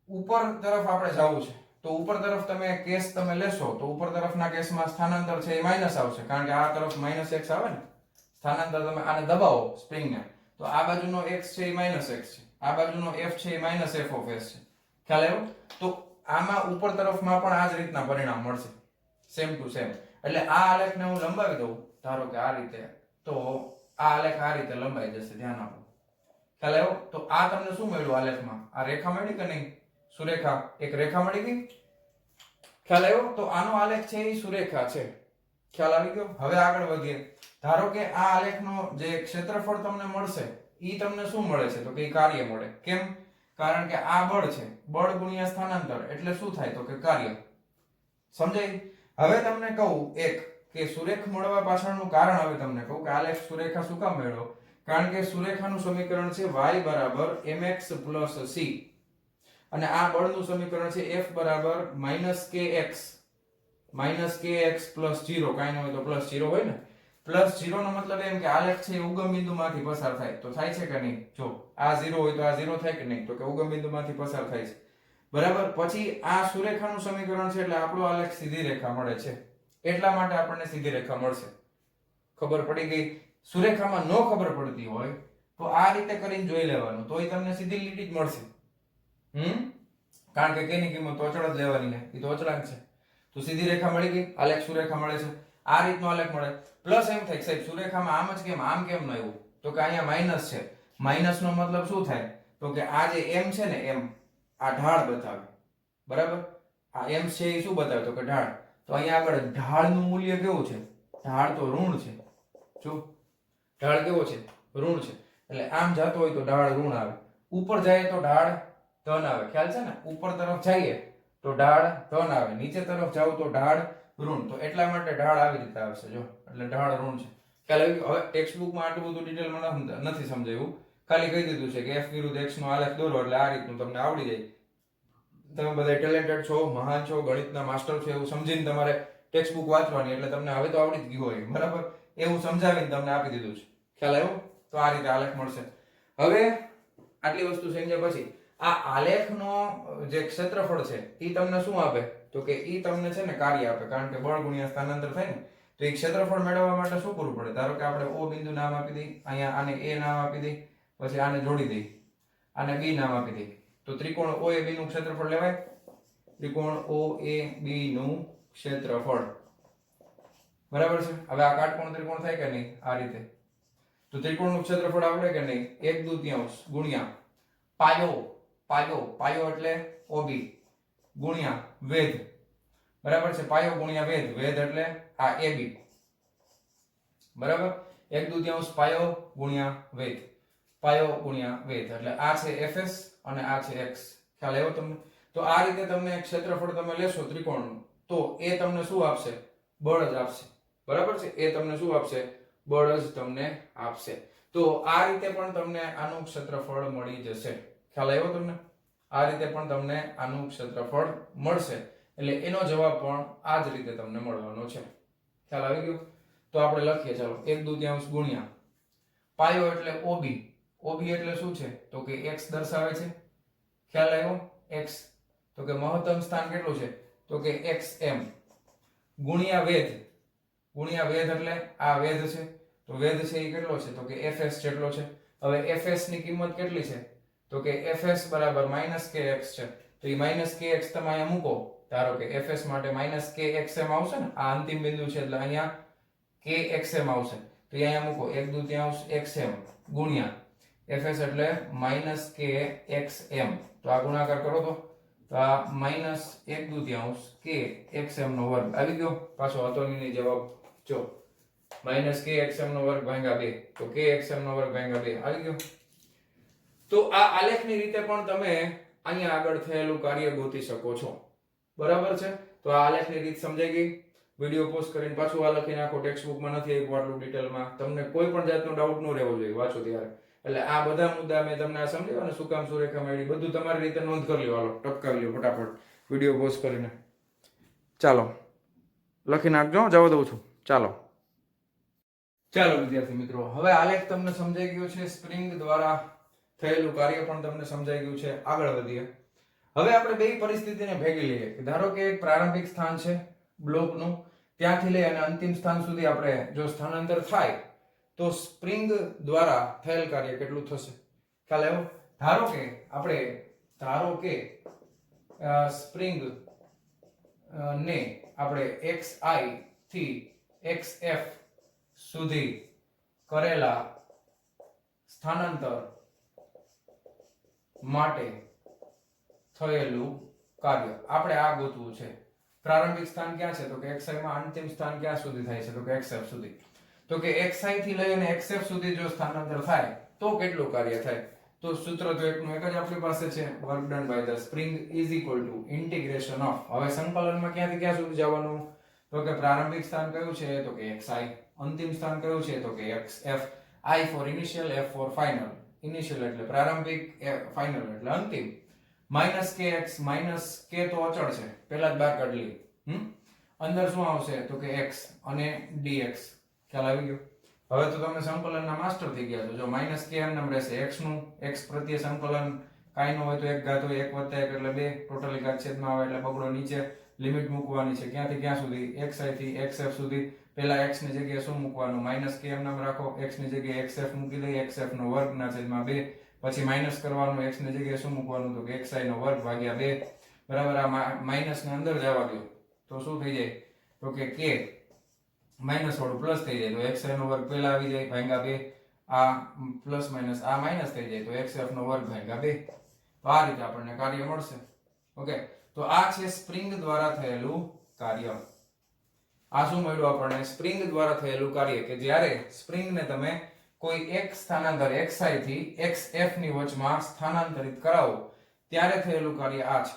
ઉપર તરફ આપણે જવું છે તો ઉપર તરફ તમે કેસ તમે લેશો તો ઉપર તરફના કેસમાં સ્થાનાંતર છે એ માઈનસ આવશે, કારણ કે આ તરફ -x આવે ને, સ્થાનાંતર તમે આને દબાવો સ્પ્રિંગને, તો આ બાજુનો x છે એ -x છે, આ બાજુનો f છે એ -f ઓફ s છે. ખ્યાલ આવ્યો? તો આમાં ઉપર તરફમાં પણ આ જ રીતના પરિણામ મળશે, સેમ ટુ સેમ. એટલે આ આલેખને હું લંબાવી દઉં, ધારો કે આ રીતે, તો આ આલેખ આ રીતે લંબાઈ જશે. ધ્યાન આપો. ખ્યાલ આવ્યો? તો આ તમને શું મળ્યું આલેખમાં? આ રેખા મળી કે નહીં? સુરેખા. એક રેખા મળી ગઈ. ખ્યાલ આવ્યો? તો આનો આલેખ છે એ સુરેખા છે. ખ્યાલ આવી ગયો? હવે આગળ વધીએ. ધારો કે આ આલેખનો જે ક્ષેત્રફળ તમને મળશે ઈ તમને શું મળે છે? તો કે કાર્ય મળે. કેમ? કારણ કે આ બળ છે, બળ ગુણ્યા સ્થાનાંતર એટલે શું થાય? તો કે કાર્ય. સમજાય? હવે તમને કહું એક કે સુરેખ મળવા પાછળનું કારણ હવે તમને કહું કે આલેખ સુરેખા શું કામ મેળવો? કારણ કે સુરેખાનું સમીકરણ છે y બરાબર mx પ્લસ c અને આ બળનું સમીકરણ છે F બરાબર -kx પ્લસ 0. કાંઈ ન હોય તો પ્લસ 0 હોય ને. પ્લસ 0 નો મતલબ એમ કે આલેખ છે એ ઉગમ બિંદુમાંથી પસાર થાય. તો થાય છે કે નહીં? જો આ 0 હોય તો આ 0 થાય કે નહીં? તો કે ઉગમ બિંદુમાંથી પસાર થાય છે. બરાબર. પછી આ સુરેખાનું સમીકરણ છે એટલે આપણો આલેખ સીધી રેખા મળે છે. એટલા માટે આપણને સીધી રેખા મળશે. ખબર પડી ગઈ? સુરેખામાં ન ખબર પડતી હોય તો આ રીતે કરીને જોઈ લેવાનું, તોય તમને સીધી લીટી જ મળશે. કારણ કે કેની કિંમત તો અચળ જ લેવાની છે, એ તો અચળાંક છે. તો સીધી રેખા મળી ગઈ, આલેખ સુરેખા મળે છે. આ રીતનો આલેખ મળે. પ્લસ એમ થાય સાહેબ સુરેખામાં આમ જ કેમ, આમ કેમ ન આવ્યું? તો કે અહીંયા માઇનસ છે. માઇનસ નો મતલબ શું થાય? તો કે આ જે m છે ને m, આ ઢાળ બતાવે. બરાબર? આ m છે એ શું બતાવે? તો કે ઢાળ. તો અહીંયા આગળ ઢાળનું મૂલ્ય કેવું છે? ઢાળ તો ઋણ છે. જો ઢાળ કેવો છે? ઋણ છે. એટલે આમ જતો હોય તો ઢાળ ઋણ આવે, ઉપર જાય તો ઢાળ ધન આવે. ખ્યાલ છે ને? ઉપર તરફ જઈએ તો ઢાળ ધન આવે, નીચે તરફ જાવ તો ઢાળ ઋણ. તો એટલા માટે ઢાળ આવી રીતે આવશે. જો એટલે ઢાળ ઋણ છે. ખ્યાલ આવી ગયો? હવે ટેક્સ્ટ બુકમાં આટલું બધું ડિટેલમાં નથી સમજાવ્યું, ખાલી કહી દીધું છે કે f વિરુદ્ધ x નો આલેખ દોરો એટલે આ રીતનું તમને આવડી જાય. તમે બધા ટેલેન્ટેડ છો, મહાન છો, ગણિતના માસ્ટર છો એવું સમજીને તમારે ટેક્સ્ટ બુક વાંચવાની, એટલે તમને હવે તો આવડી જ ગયું હોય. બરાબર? એવું સમજાવીને તમને આપી દીધું છે. ખ્યાલ આવ્યો? તો આ રીતે આલેખ મળશે. હવે આટલી વસ્તુ સમજ્યા પછી આ આલેખનો જે ક્ષેત્રફળ છે એ તમને શું આપે? તો કે એ તમને છે ને કાર્ય આપે. કારણ કે બળ ગુણ્યા સ્થાનાંતર થાય ને, તો એ ક્ષેત્રફળ મેળવવા માટે શું કરવું પડે? ધારો કે આપણે O બિંદુ નામ આપી દઈ, અહીંયા આને A નામ આપી દઈ, પછી આને જોડી દઈ, આને B નામ આપી દઈ. તો ત્રિકોણ OAB નું ક્ષેત્રફળ લેવાય. ત્રિકોણ OAB નું ક્ષેત્રફળ. બરાબર છે? હવે આ કાટકોણ ત્રિકોણ થાય કે નહીં? આ રીતે. તો ત્રિકોણનું ક્ષેત્રફળ આવડે કે નહીં? 1/2 ગુણ્યા પાયો એટલે OB ગુણ્યા વેધ. બરાબર છે? પાયો ગુણ્યા વેધ, વેધ એટલે આ AB. બરાબર? 1/2 પાયો ગુણ્યા વેધ, પાયો ગુણ્યા વેધ એટલે આ છે fs અને આ છે x. ખ્યાલ આવ્યો તમને? તો આ રીતે તમને ક્ષેત્રફળ તમે લેશો ત્રિકોણનું, તો એ તમને શું આપશે? બળ જ આપશે. બરાબર છે? એ તમને શું આપશે? બળ જ તમને આપશે. તો આ રીતે પણ તમને આનું ક્ષેત્રફળ મળી જશે. ખ્યાલ આવ્યો તમને? આ રીતે પણ તમને આનું ક્ષેત્રફળ મળશે. એટલે એનો જવાબ પણ આ જ રીતે તમને મળવાનો છે. ખ્યાલ આવી ગયો? તો આપણે લખીએ, ચાલો. 1/2 ગુણ્યા પાયો એટલે OB. OB એટલે શું છે? તો કે x દર્શાવે છે. ખ્યાલ આવ્યો? x. તો કે મહત્તમ સ્થાન કેટલું છે? તો કે xm ગુણ્યા વેધ. ગુણ્યા વેધ એટલે આ વેધ છે. તો વેધ છે એ કેટલો છે? તો કે fs જેટલો છે. હવે fs ની કિંમત કેટલી છે? તો કે fs બરાબર -kx છે. તો એ -kx તમે અહીંયા મૂકો. ધારો કે fs માટે -kxm આવશે ને, આ અંતિમ બિંદુ છે એટલે અહીંયા kxm આવશે. તો અહીંયા મૂકો 1/2 xm ગુણ્યા fs એટલે -kxm. તો આ ગુણાકાર કરો તો આ -1/2 kxm નો વર્ગ આવી ગયો. પાછો અતોની જવાબ જો -kxm નો વર્ગ ભાગ્યા 2, તો kxm નો વર્ગ ભાગ્યા 2 આવી ગયો. તો આ આલેખની રીતે પણ તમે અહીંયા આગળ થયેલું કાર્ય ગોતી શકો છો. બરાબર છે? તો આ આલેખની રીત સમજાઈ ગઈ. વિડિયો પોઝ કરીને પાછું આ લખીને આખો ટેક્સ્ટ બુકમાં નથી આપ્યું આટલું ડિટેલમાં. તમને કોઈ પણ જાતનો ડાઉટ ન રહેવો જોઈએ વાંચો ત્યારે. એટલે આ બધા મુદ્દા મેં તમને આ સમજાવ્યા ને, શું કામ સુરેખા મળી, બધું તમારી રીતે નોંધ કરી લ્યો. હાલો ટપકાવી લ્યો ફટાફટ વિડિયો પોઝ કરીને. ચાલો લખી નાખજો, જવા દઉં છું. ચાલો વિદ્યાર્થી મિત્રો, હવે આલેખ તમને સમજાઈ ગયો છે. સ્પ્રિંગ દ્વારા થયેલું કાર્ય પણ તમને સમજાઈ ગયું છે. આગળ વધીએ. હવે આપણે બે પરિસ્થિતિને ભેગી લઈએ. ધારો કે એક પ્રારંભિક સ્થાન છે બ્લોકનું, ત્યાંથી લઈ અને અંતિમ સ્થાન સુધી આપણે જો સ્થાનાંતર થાય તો સ્પ્રિંગ દ્વારા થયેલ કાર્ય કેટલું થશે? ખ્યાલ આવ્યો? ધારો કે સ્પ્રિંગ ને આપણે xi થી xf સુધી કરેલા સ્થાનાંતર માટે થયેલું કાર્ય આપણે આ ગોતવું છે. પ્રારંભિક સ્થાન ક્યાં છે? તો કે xi માં અંતિમ સ્થાન ક્યાં સુધી થાય છે? તો કે xf સુધી. તો કે xi થી લઈને xf સુધી જો સ્થાનાંતર થાય તો કેટલું કાર્ય થાય? તો સૂત્ર તો એકનું એક જ આપણી પાસે છે, work done by the spring is equal to integration of. હવે સંકલનમાં ક્યાંથી ક્યાં સુધી જવાનું? તો કે પ્રારંભિક સ્થાન કયું છે? તો કે xi. અંતિમ સ્થાન કયું છે? તો કે xf. I for initial, F for final. Initial એટલે પ્રારંભિક, ફાઇનલ એટલે અંતિમ. માઇનસ kx, માઇનસ k તો અચળ છે, પહેલા જ બહાર કાઢી લી. અંદર શું આવશે? તો કે x અને dx. ખ્યાલ આવી ગયો? હવે તો તમે સંકલનના માસ્ટર થઈ ગયા છો. જો માઇનસ k એમ નામ રહેશે, x નું x પ્રત્યે સંકલન કાઈ નો હોય તો 1 ઘાત હોય, 1 + 1 એટલે 2, ટોટલી ઘાત છેદમાં આવે એટલે બગડો નીચે. લિમિટ મૂકવાની છે ક્યાંથી ક્યાં સુધી? xi થી xf સુધી. પહેલા x ની જગ્યાએ શું મૂકવાનું? માઇનસ k એમ નામ રાખો, x ની જગ્યાએ xf મૂકી દઈએ, xf નો વર્ગ ના છેદમાં 2. પછી માઇનસ કરવાનું, x ની જગ્યાએ શું મૂકવાનું? તો કે xi નો વર્ગ ભાગ્યા 2. બરાબર. આ માઇનસ ને અંદર જવા દો તો શું થઈ જાય? તો કે k માઇનસ વાળું પ્લસ થઈ જાય તો xi નો વર્ગ પહેલા આવી જાય ભાગ્યા 2. આ પ્લસ માઇનસ આ માઇનસ થઈ જાય તો xf નો વર્ગ ભાગ્યા 2. તો આ રીતે આપણને કાર્ય મળશે. ઓકે, તો આ છે સ્પ્રિંગ દ્વારા થયેલું કાર્ય. આ શું મળ્યું આપણને? સ્પ્રિંગ દ્વારા થયેલું કાર્ય કે જ્યારે સ્પ્રિંગને તમે કોઈ એક સ્થાનાંતર xi થી xf ની વચમાં સ્થાનાંતરિત કરાવો ત્યારે થયેલું કાર્ય આ છે.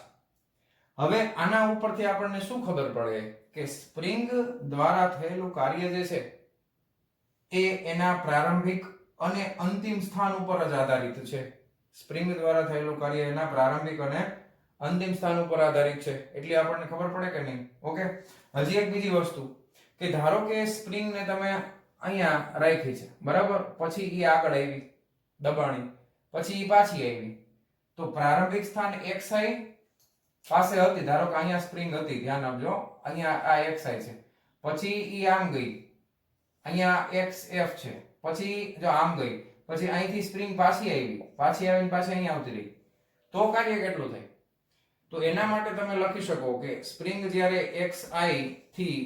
હવે આના ઉપરથી આપણને શું ખબર પડે કે સ્પ્રિંગ દ્વારા થયેલું કાર્ય જે છે એ એના પ્રારંભિક અને અંતિમ સ્થાન ઉપર જ આધારિત છે. સ્પ્રિંગ દ્વારા થયેલું કાર્ય એના પ્રારંભિક અને અંતિમ સ્થાન ઉપર આધારિત છે. એટલે આપણને ખબર પડે કે નહીં? ઓકે, હજી એક બીજી વસ્તુ કે ધારો કે સ્પ્રિંગ ને તમે અહીંયા રાખી છે, બરાબર, પછી ઈ આગળ આવી દબાણી, પછી ઈ પાછી આવી, તો પ્રારંભિક સ્થાન xi પાસે હતી. ધારો કે અહીંયા સ્પ્રિંગ હતી, ધ્યાન આપજો, અહીંયા આ xi છે, પછી ઈ આમ ગઈ, અહીંયા xf છે, પછી જો આમ ગઈ, પછી અહીંથી સ્પ્રિંગ પાછી આવીને પાછી અહીંયા આવતી રહી, તો કાર્ય કેટલું થાય? તો એના માટે તમે લખી શકો કે સ્પ્રિંગ જ્યારે xi થી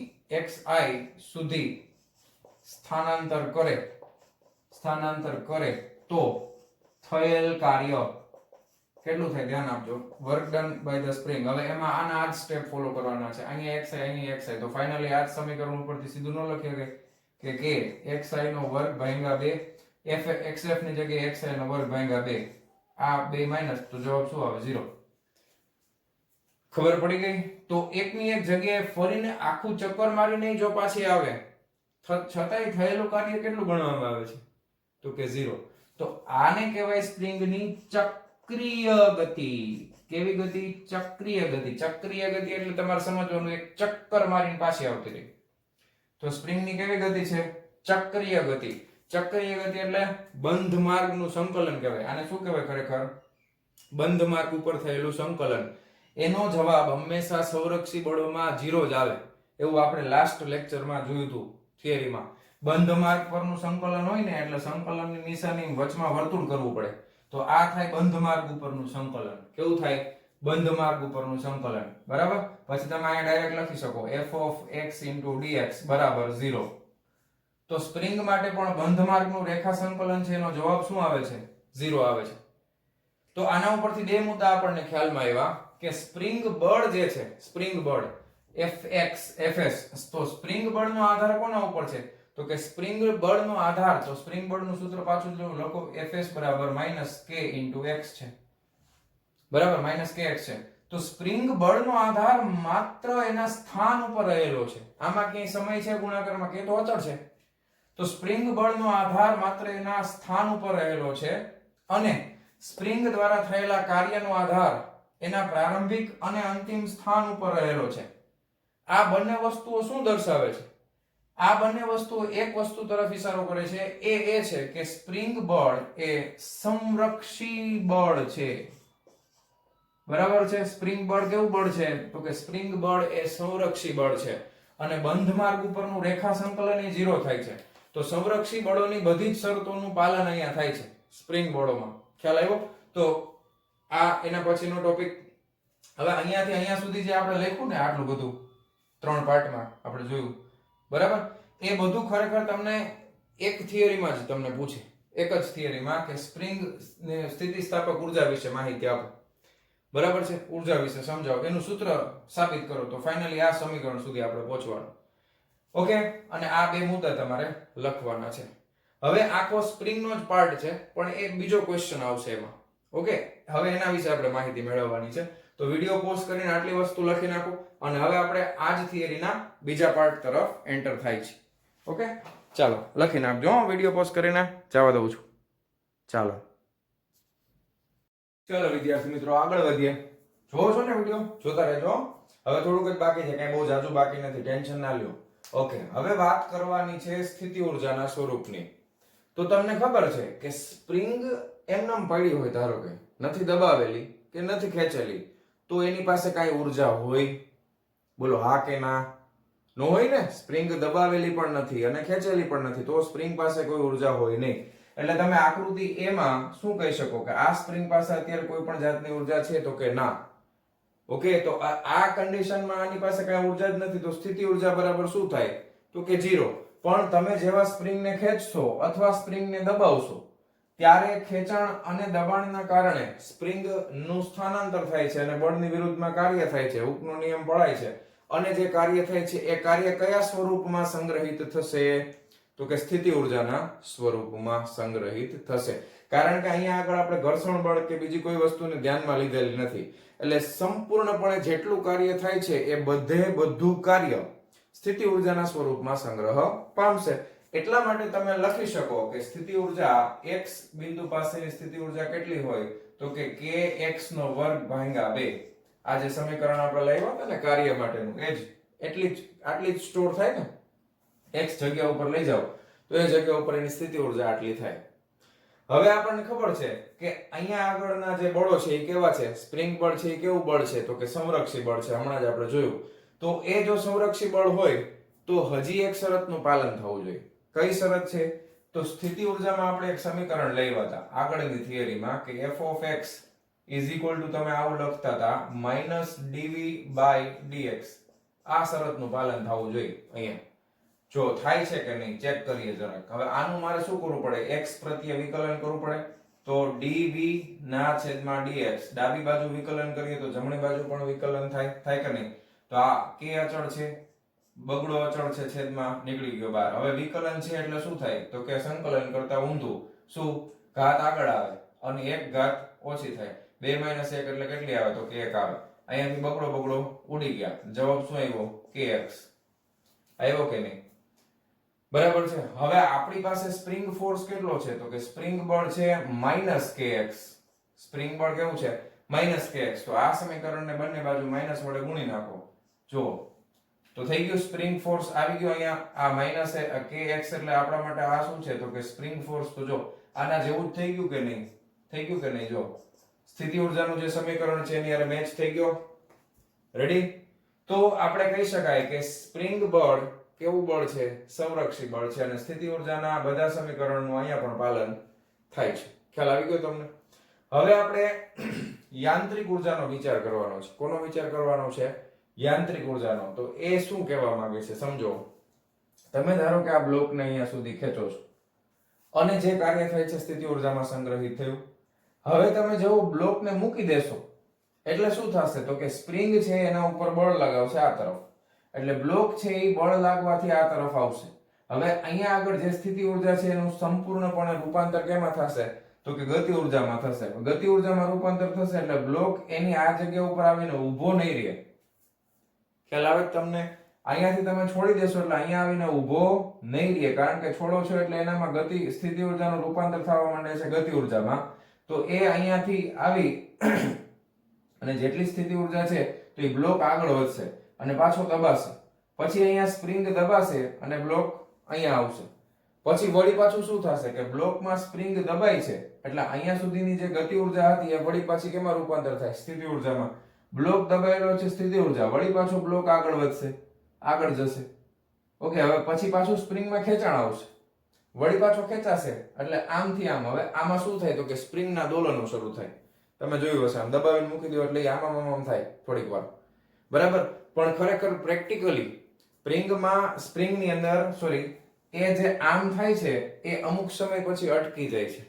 xi સુધી સ્થાનાંતર કરે તો થયેલ કાર્ય કેટલું થાય? ધ્યાન આપજો, work done by the spring. હવે એમાં આના આ જ સ્ટેપ ફોલો કરવાના છે. અહીંયા xi, તો ફાઇનલી આ જ સમીકરણ ઉપરથી સીધું ન લખીએ કે xi નો વર્ગ ભાગ્યા 2, xf ની જગ્યાએ xi નો વર્ગ ભાગ્યા 2, આ 2 માઈનસ, તો જવાબ શું આવે? 0. ખબર પડી ગઈ? તો એકની એક જગ્યાએ ફરીને આખું ચક્કર મારીને જો પાછી આવે છતાંય થયેલું કાર્ય કેટલું ગણવામાં આવે છે? તો કે 0. તો આને કહેવાય સ્પ્રિંગની ચક્રીય ગતિ. કેવી ગતિ? ચક્રીય ગતિ. ચક્રીય ગતિ એટલે તમારે સમજવાનું એક ચક્કર મારીને પાછી આવતી રહી. તો સ્પ્રિંગની કેવી ગતિ છે? ચક્રીય ગતિ. ચક્રીય ગતિ એટલે બંધ માર્ગનું સંકલન કહેવાય. આને શું કહેવાય ખરેખર? બંધ માર્ગ ઉપર થયેલું સંકલન. એનો જવાબ હંમેશા સંરક્ષી બળોમાં 0 જ આવે. એવું આપણે લાસ્ટ લેક્ચરમાં જોયું હતું થિયરીમાં. બંધ માર્ગ પરનું સંકલન હોય ને એટલે સંકલનની નિશાની વચમાં વર્તુળ કરવું પડે. તો આ થાય બંધ માર્ગ ઉપરનું સંકલન. કેવું થાય? બંધ માર્ગ ઉપરનું સંકલન. બરાબર? પછી તમે અહીંયા ડાયરેક્ટ લખી શકો f of x * dx બરાબર 0. તો સ્પ્રિંગ માટે પણ બંધ માર્ગનું રેખા સંકલન છે, એનો જવાબ શું આવે છે? 0 આવે છે. તો આના ઉપરથી બે મુદ્દા આપણને ખ્યાલમાં આવ્યા કે સ્પ્રિંગ બળ જે છે, સ્પ્રિંગ બળ Fx Fs, તો સ્પ્રિંગ બળનો આધાર કોના ઉપર છે? તો કે સ્પ્રિંગ બળનો આધાર, તો સ્પ્રિંગ બળનું સૂત્ર પાછું જો લખો, Fs બરાબર -k * x છે. બરાબર, -kx છે. તો સ્પ્રિંગ બળનો આધાર માત્ર એના સ્થાન ઉપર રહેલો છે. આમાં ક્યાંય સમય છે ગુણાકારમાં? કે તો અચળ છે. તો સ્પ્રિંગ બળનો આધાર માત્ર એના સ્થાન ઉપર રહેલો છે અને સ્પ્રિંગ દ્વારા થયેલા કાર્યનો આધાર એના પ્રારંભિક અને અંતિમ સ્થાન ઉપર રહેલો છે. આ બંને વસ્તુઓ શું દર્શાવે છે? આ બંને વસ્તુઓ એક વસ્તુ તરફ ઇશારો કરે છે. એ છે કે સ્પ્રિંગ બળ એ સંરક્ષી બળ છે. બરાબર છે? સ્પ્રિંગ બળ કેવું બળ છે? તો કે સ્પ્રિંગ બળ એ સંરક્ષી બળ છે અને બંધ માર્ગ ઉપરનું રેખા સંકલન એ 0 થાય છે. તો સંરક્ષી બળોની બધી જ શરતોનું પાલન અહીંયા થાય છે સ્પ્રિંગ બળોમાં. ખ્યાલ આવ્યો? તો આ એના પછીનો ટોપિક. હવે અહીંયાથી અહીંયા સુધી જે આપણે લખ્યું ને આટલું બધું 3 પાર્ટમાં આપણે જોયું, બરાબર, એ બધું ખરેખર તમને એક થિયરીમાં જ તમને પૂછે, એક જ થિયરીમાં, કે સ્પ્રિંગ ને સ્થિતિસ્થાપક ઉર્જા વિશે માહિતી આપો, બરાબર છે, ઉર્જા વિશે સમજાવો, એનું સૂત્ર સાબિત કરો, તો ફાઇનલી આ સમીકરણ સુધી આપણે પહોંચવાનું. ઓકે, અને આ બે મુદ્દા તમારે લખવાના છે. હવે આખો સ્પ્રિંગનો જ પાર્ટ છે, પણ એક બીજો ક્વેશ્ચન આવશે એમાં. ઓકે, હવે એના વિશે આપણે માહિતી મેળવવાની છે. તો વિડિયો પોઝ કરીને આટલી વસ્તુ લખી નાખો, અને હવે આપણે આ જ થિયરીના બીજા પાર્ટ તરફ એન્ટર થાય છે. ઓકે, ચાલો લખી નાખજો, વિડિયો પોઝ કરીને જવા દઉં છું. ચાલો ચલો વિદ્યાર્થી મિત્રો, આગળ વધીએ. જોવો છો ને વિડિયો? જોતા રહેજો. હવે થોડુંક જ બાકી છે, કઈ બહુ જાજુ બાકી નથી, ટેન્શન ના લ્યો. ઓકે, હવે વાત કરવાની છે સ્થિતિ ઊર્જાના સ્વરૂપની. તો તમને ખબર છે કે સ્પ્રિંગ એમનેમ પડી હોય, ધારો કે નથી દબાવેલી કે નથી ખેંચેલી, તો એની પાસે કાંઈ ઊર્જા હોય? બોલો હા કે ના? નો હોય ને. સ્પ્રિંગ દબાવેલી પણ નથી અને ખેંચેલી પણ નથી, તો સ્પ્રિંગ પાસે કોઈ ઊર્જા હોય નહીં. એટલે તમે આકૃતિ એમાં શું કહી શકો કે આ સ્પ્રિંગ પાસે અત્યારે કોઈ પણ જાતની ઊર્જા છે, તો કે ના. ઓકે, તો આ કન્ડિશનમાં આની પાસે કાંઈ ઊર્જા જ નથી, તો સ્થિતિ ઊર્જા બરાબર શું થાય? તો કે 0. પણ તમે જેવા સ્પ્રિંગને ખેંચશો અથવા સ્પ્રિંગને દબાવશો, ત્યારે ખેંચાણ અને દબાણના કારણે સ્પ્રિંગનું સ્થાનાંતર થાય છે અને બળની વિરુદ્ધમાં કાર્ય થાય છે, હૂકનો નિયમ પળાય છે, અને જે કાર્ય થાય છે એ કાર્ય કયા સ્વરૂપમાં સંગ્રહિત થશે? તો કે સ્થિતિ ઊર્જાના સ્વરૂપમાં સંગ્રહિત થશે. કારણ કે અહીંયા આગળ આપણે ઘર્ષણ બળ કે બીજી કોઈ વસ્તુને ધ્યાનમાં લીધેલી નથી, એટલે સંપૂર્ણપણે જેટલું કાર્ય થાય છે એ બધું કાર્ય સ્થિતિ ઊર્જાના સ્વરૂપમાં સંગ્રહ પામશે. એટલા માટે તમે લખી શકો કે સ્થિતિ ઊર્જા x બિંદુ પાસેની સ્થિતિ ઊર્જા કેટલી હોય? તો કે kx² ભાગ્યા 2. આ જે સમીકરણ આપણે લાવ્યા હતા ને કાર્ય માટેનું, એ જ આટલી જ સ્ટોર થાય ને. x જગ્યા ઉપર લઈ જાઓ તો એ જગ્યા ઉપર એની સ્થિતિ ઊર્જા આટલી થાય. હવે આપણને ખબર છે કે અહીંયા આગળના જે બળો છે એ કેવા છે? સ્પ્રિંગ બળ છે એ કેવું બળ છે? તો કે સંરક્ષી બળ છે, હમણાં જ આપણે જોયું. તો એ જો સંરક્ષી બળ હોય તો હજી એક શરતનું પાલન થવું જોઈએ. કઈ શરત છે? તો સ્થિતિ ઊર્જામાં આપણે એક સમીકરણ લાવ્યા હતા આગળની થિયરીમાં કે f of x is equal to, તમે આવું લખતા હતા, -dv/dx. આ શરતનું પાલન થવું જોઈએ. અહીંયા જો થાય છે કે નહીં ચેક કરીએ જરાક. હવે આનું મારે શું કરવું પડે? x પ્રત્યે વિકલન કરવું પડે. તો dv/dx, ડાબી બાજુ વિકલન કરીએ તો જમણી બાજુ પણ વિકલન થાય કે નહીં? તો આ k અચળ છે, બગડો અચળ છે, છેદમાં નીકળી ગયો બહાર. હવે વિકલન છે એટલે શું થાય? તો કે સંકલન કરતા ઊંધું. શું? ઘાત આગળ આવે અને એક ઘાત ઓછી થાય. 2 - 1 એટલે કેટલી આવે? તો કે 1 આવે. અહીંયાથી બગડો ઉડી ગયા. જવાબ શું આવ્યો? kx. આવ્યો કે નહીં? બરાબર છે. હવે આપણી પાસે સ્પ્રિંગ ફોર્સ કેટલો છે? તો કે સ્પ્રિંગ બળ છે -kx. સ્પ્રિંગ બળ કેવું છે? -kx. તો આ સમીકરણને બંને બાજુ માઈનસ વડે ગુણી નાખો. જો તો થઈ ગયું સ્પ્રિંગ ફોર્સ આવી ગયો અહીંયા. આ -kx એટલે આપણા માટે આ શું છે? તો કે સ્પ્રિંગ ફોર્સ. તો જો આના જેવું જ થઈ ગયું કે નહીં? થઈ ગયું કે નહીં? જો સ્થિતિ ઊર્જાનું જે સમીકરણ છે એની હારે મેચ થઈ ગયો. રેડી? તો આપણે કહી શકાય કે સ્પ્રિંગ બળ કેવું બળ છે? સંરક્ષી બળ છે, અને સ્થિતિ ઊર્જાના બધા સમીકરણનું અહીંયા પણ પાલન થાય છે. ખ્યાલ આવી ગયો તમને? હવે આપણે યાંત્રિક ઊર્જાનો વિચાર કરવાનો છે. કોનો વિચાર કરવાનો છે? યાંત્રિક ઊર્જાનો. તો એ શું કહેવા માંગે છે સમજો. તમે ધારો કે આ બ્લોકને અહીંયા સુધી ખેંચો છો અને જે કાર્ય થાય છે સ્થિતિ ઊર્જામાં સંગ્રહિત થયું. હવે તમે જેવું બ્લોકને મૂકી દેશો એટલે શું થશે? તો કે સ્પ્રિંગ છે એના ઉપર બળ લગાવશે આ તરફ, એટલે બ્લોક છે એ બળ લાગવાથી આ તરફ આવશે. હવે અહીંયા આગળ જે સ્થિતિ ઊર્જા છે એનું સંપૂર્ણપણે રૂપાંતર કેમાં થશે? તો કે ગતિ ઊર્જામાં થશે. ગતિ ઊર્જામાં રૂપાંતર થશે એટલે બ્લોક એની આ જગ્યા ઉપર આવીને ઊભો નહીં રહે. ખ્યાલ આવે તમને? અહીંયાથી તમે છોડી દેશો એટલે અહીંયા આવીને ઊભો નહીં રહે, કારણ કે છોડો છો એટલે એનામાં ગતિ સ્થિતિ ઊર્જાનું રૂપાંતર થવા માંડે છે ગતિ ઊર્જામાં. તો એ અહીંયાથી આવી અને જેટલી સ્થિતિ ઊર્જા છે તો એ બ્લોક આગળ વધશે અને પાછો દબાશે. પછી અહીંયા સ્પ્રિંગ દબાશે અને બ્લોક અહીંયા આવશે. પછી વળી પાછું શું થશે કે બ્લોકમાં સ્પ્રિંગ દબાઈ છે એટલે અહીંયા સુધીની જે ગતિ ઊર્જા હતી એ વળી પાછી કેમાં રૂપાંતર થાય? સ્થિતિ ઊર્જામાં. બ્લોક દબાયેલો છે સ્થિતિ ઊર્જા, વળી પાછો બ્લોક આગળ વધશે, આગળ જશે. ઓકે, હવે પછી પાછું સ્પ્રિંગમાં ખેંચાણ આવશે. વળી પાછો ખેંચાશે એટલે આમથી આમ. હવે આમાં શું થાય તો કે સ્પ્રિંગના દોલનો શરૂ થાય. તમે જોયું હશે, આમ દબાવીને મૂકી દો એટલે આમ થાય થોડીક વાર, બરાબર. પણ ખરેખર પ્રેક્ટિકલી સ્પ્રિંગની અંદર એ જે આમ થાય છે એ અમુક સમય પછી અટકી જાય છે.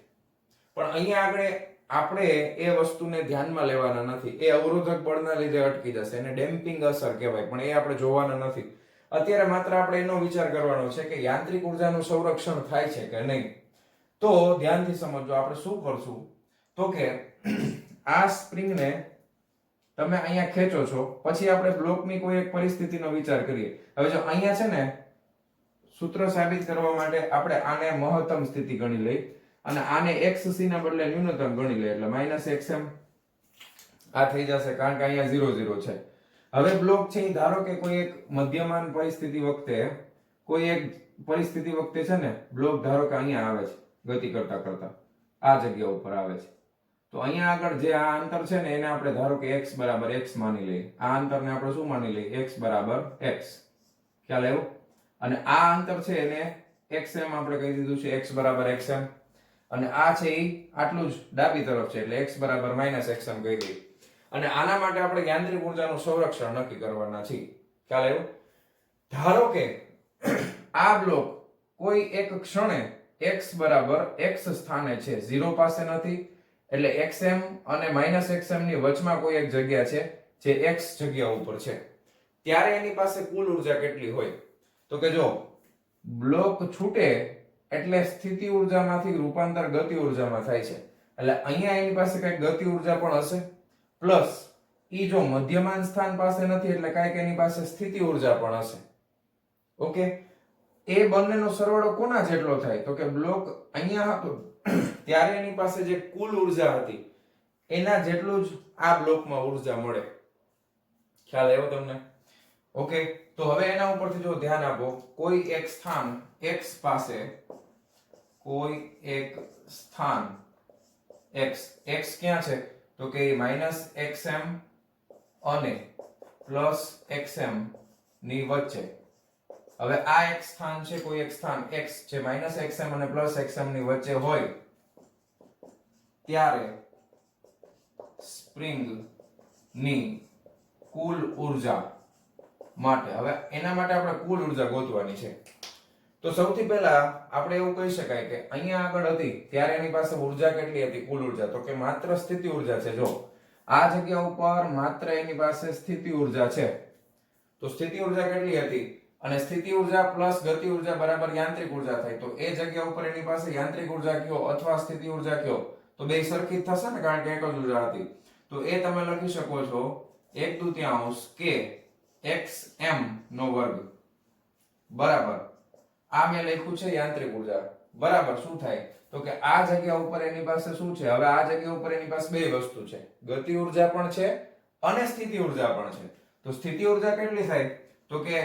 પણ અહીંયા આપણે એ વસ્તુને ધ્યાનમાં લેવાના નથી. એ અવરોધક બળના લીધે અટકી જશે, એને ડેમ્પિંગ અસર કહેવાય, પણ એ આપણે જોવાના નથી. અત્યારે માત્ર આપણે એનો વિચાર કરવાનો છે કે યાંત્રિક ઉર્જાનું સંરક્ષણ થાય છે કે નહીં. તો ધ્યાનથી સમજો, આપણે શું કરશું તો કે આ સ્પ્રિંગને તમે અહીંયા ખેંચો છો, પછી આપણે બ્લોકની કોઈ એક પરિસ્થિતિનો વિચાર કરીએ. હવે જો અહીંયા છે ને, સૂત્ર સાબિત કરવા માટે આપણે આને મહત્તમ સ્થિતિ ગણી લઈ અને આને xc ના બદલે ન્યૂનતમ ગણી લઈએ એટલે -xm આ થઈ જશે, કારણ કે અહીંયા 0 0 છે. હવે બ્લોક છે ધારો કે કોઈ એક મધ્યમાન પરિસ્થિતિ વખતે છે ને, બ્લોક ધારો કે અહીંયા આવે છે ગતિ કરતા કરતા આ જગ્યા ઉપર આવે છે, તો અહીંયા આગળ જે આ અંતર છે ને એને આપણે ધારો કે x બરાબર x માની લઈએ. આ અંતરને આપણે શું માની લઈએ? x બરાબર x. ખ્યાલ આવ્યો? અને આ અંતર છે એને xm આપણે કહી દીધું છે, x બરાબર xm. અને આ છે એ આટલું જ ડાબી તરફ છે એટલે x બરાબર -xm કહી દઈએ. અને આના માટે આપણે યાંત્રિક ઉર્જાનું સંરક્ષણ નક્કી કરવાના છીએ. ખ્યાલ આવ્યો? ધારો કે આ બ્લોક કોઈ એક ક્ષણે x બરાબર x સ્થાને છે, 0 પાસે નથી, એટલે xm અને -xm ની વચમાં કોઈ એક જગ્યા છે જે x જગ્યા ઉપર છે. ત્યારે એની પાસે કુલ ઉર્જા કેટલી હોય તો કે જો બ્લોક છૂટે એટલે સ્થિતિ ઉર્જામાંથી રૂપાંતર ગતિ ઉર્જામાં થાય છે, એટલે અહીંયા એની પાસે કઈક ગતિ ઉર્જા પણ હશે, પ્લસ ઈ જો મધ્યમાન સ્થાન પાસે નથી એટલે કઈક એની પાસે સ્થિતિ ઉર્જા પણ હશે. ઓકે, એ બંનેનો સરવાળો કોના જેટલો થાય તો કે બ્લોક અહીંયા હતો ત્યારે એની પાસે જે કુલ ઉર્જા હતી એના જેટલું જ આ બ્લોકમાં ઉર્જા મળે. ખ્યાલ આવ્યો તમને? ઓકે, તો હવે એના ઉપરથી જો ધ્યાન આપો, કોઈ એક સ્થાન x પાસે, કોઈ એક સ્થાન x ક્યાં છે તો કે -xm અને +xm ની વચ્ચે. હવે આ એક સ્થાન છે, કોઈ એક સ્થાન x જે -xm અને +xm ની વચ્ચે હોય ત્યારે સ્પ્રિંગ ની કુલ ઉર્જા માટે, હવે એના માટે આપણે કુલ ઉર્જા ગોતવાની છે. તો સૌથી પહેલા આપણે એવું કહી શકાય કે અહીંયા આગળ હતી ત્યારે એની પાસે ઉર્જા કેટલી હતી? કુલ ઉર્જા તો કે માત્ર સ્થિતિ ઉર્જા છે. જો આ જગ્યા ઉપર માત્ર એની પાસે સ્થિતિ ઉર્જા છે, તો સ્થિતિ ઉર્જા કેટલી હતી? અને સ્થિતિ ઉર્જા પ્લસ ગતિ ઉર્જા બરાબર યાંત્રિક ઉર્જા થાય. તો એ જગ્યા ઉપર એની પાસે યાંત્રિક ઉર્જા કયો અથવા સ્થિતિ ઉર્જા કયો તો બે સરખી જ થશે ને, કારણ કે એક જ ઉર્જા હતી. તો એ તમે લખી શકો છો 1/2 k xm નો વર્ગ બરાબર આ મેં લખ્યું છે યાંત્રિક ઉર્જા બરાબર શું થાય તો કે આ જગ્યા ઉપર એની પાસે શું છે? હવે આ જગ્યા ઉપર એની પાસે બે વસ્તુ છે, ગતિ ઉર્જા પણ છે અને સ્થિતિ ઉર્જા પણ છે. તો સ્થિતિ ઉર્જા કેટલી થાય તો કે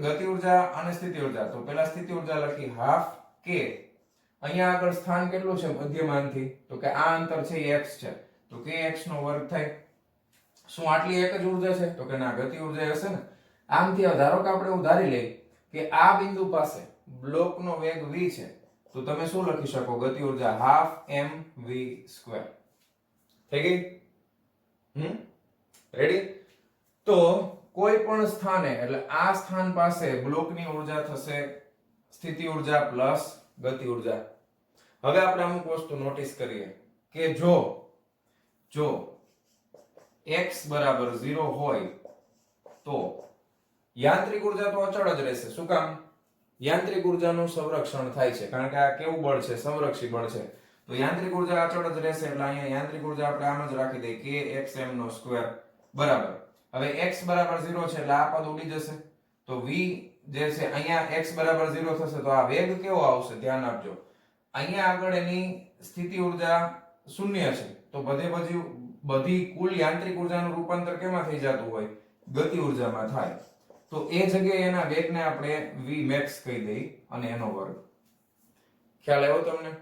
ગતિ ઉર્જા અને સ્થિતિ ઉર્જા. તો પહેલા સ્થિતિ ઉર્જા લખી 1/2 k. અહીંયા આગળ સ્થાન કેટલું છે મધ્યમાનથી તો કે આ અંતર છે એ x છે, તો kx નો વર્ગ થાય. શું આટલી એક જ ઉર્જા છે તો કે ના, ગતિ ઉર્જા હશે ને. આમથી ધારો કે આપણે એવું ધારી લઈએ કે આ બિંદુ પાસે બ્લોકનો વેગ v છે, તો તમે શું લખી શકો? ગતિ ઉર્જા 12mv². થઈ ગઈ? રેડી? તો કોઈ પણ સ્થાને એટલે આ સ્થાન પાસે બ્લોકની ઉર્જા થશે સ્થિતિ ઉર્જા પ્લસ ગતિ ઉર્જા. હવે આપણે અમુક વસ્તુ નોટિસ કરીએ કે જો x બરાબર 0 હોય તો યાંત્રિક ઉર્જા તો અચળ જ રહેશે. શું કામ? યાંત્રિક ઉર્જાનું સંરક્ષણ થાય છે, કારણ કે આ કેવું બળ છે? સંરક્ષી બળ છે. તો યાંત્રિક ઉર્જા અચળ જ રહેશે એટલે અહીંયા યાંત્રિક ઉર્જા આપણે આમ જ રાખી દઈએ kxm² બરાબર. હવે x બરાબર 0 છે એટલે આ પદ ઉડી જશે, તો v જે છે અહીંયા x બરાબર 0 થશે તો આ વેગ કેવો આવશે? ધ્યાન આપજો, અહીંયા આગળ એની સ્થિતિ ઉર્જા 0 છે, તો બધી કુલ યાંત્રિક ઉર્જાનું રૂપાંતર કેમાં થઈ જતું હોય? ગતિ ઉર્જામાં થાય. તો એ જગ્યાએ એના વેગને આપણે vmax કહી દઈ અને એનો વર્ગ. ખ્યાલ આવ્યો તમને?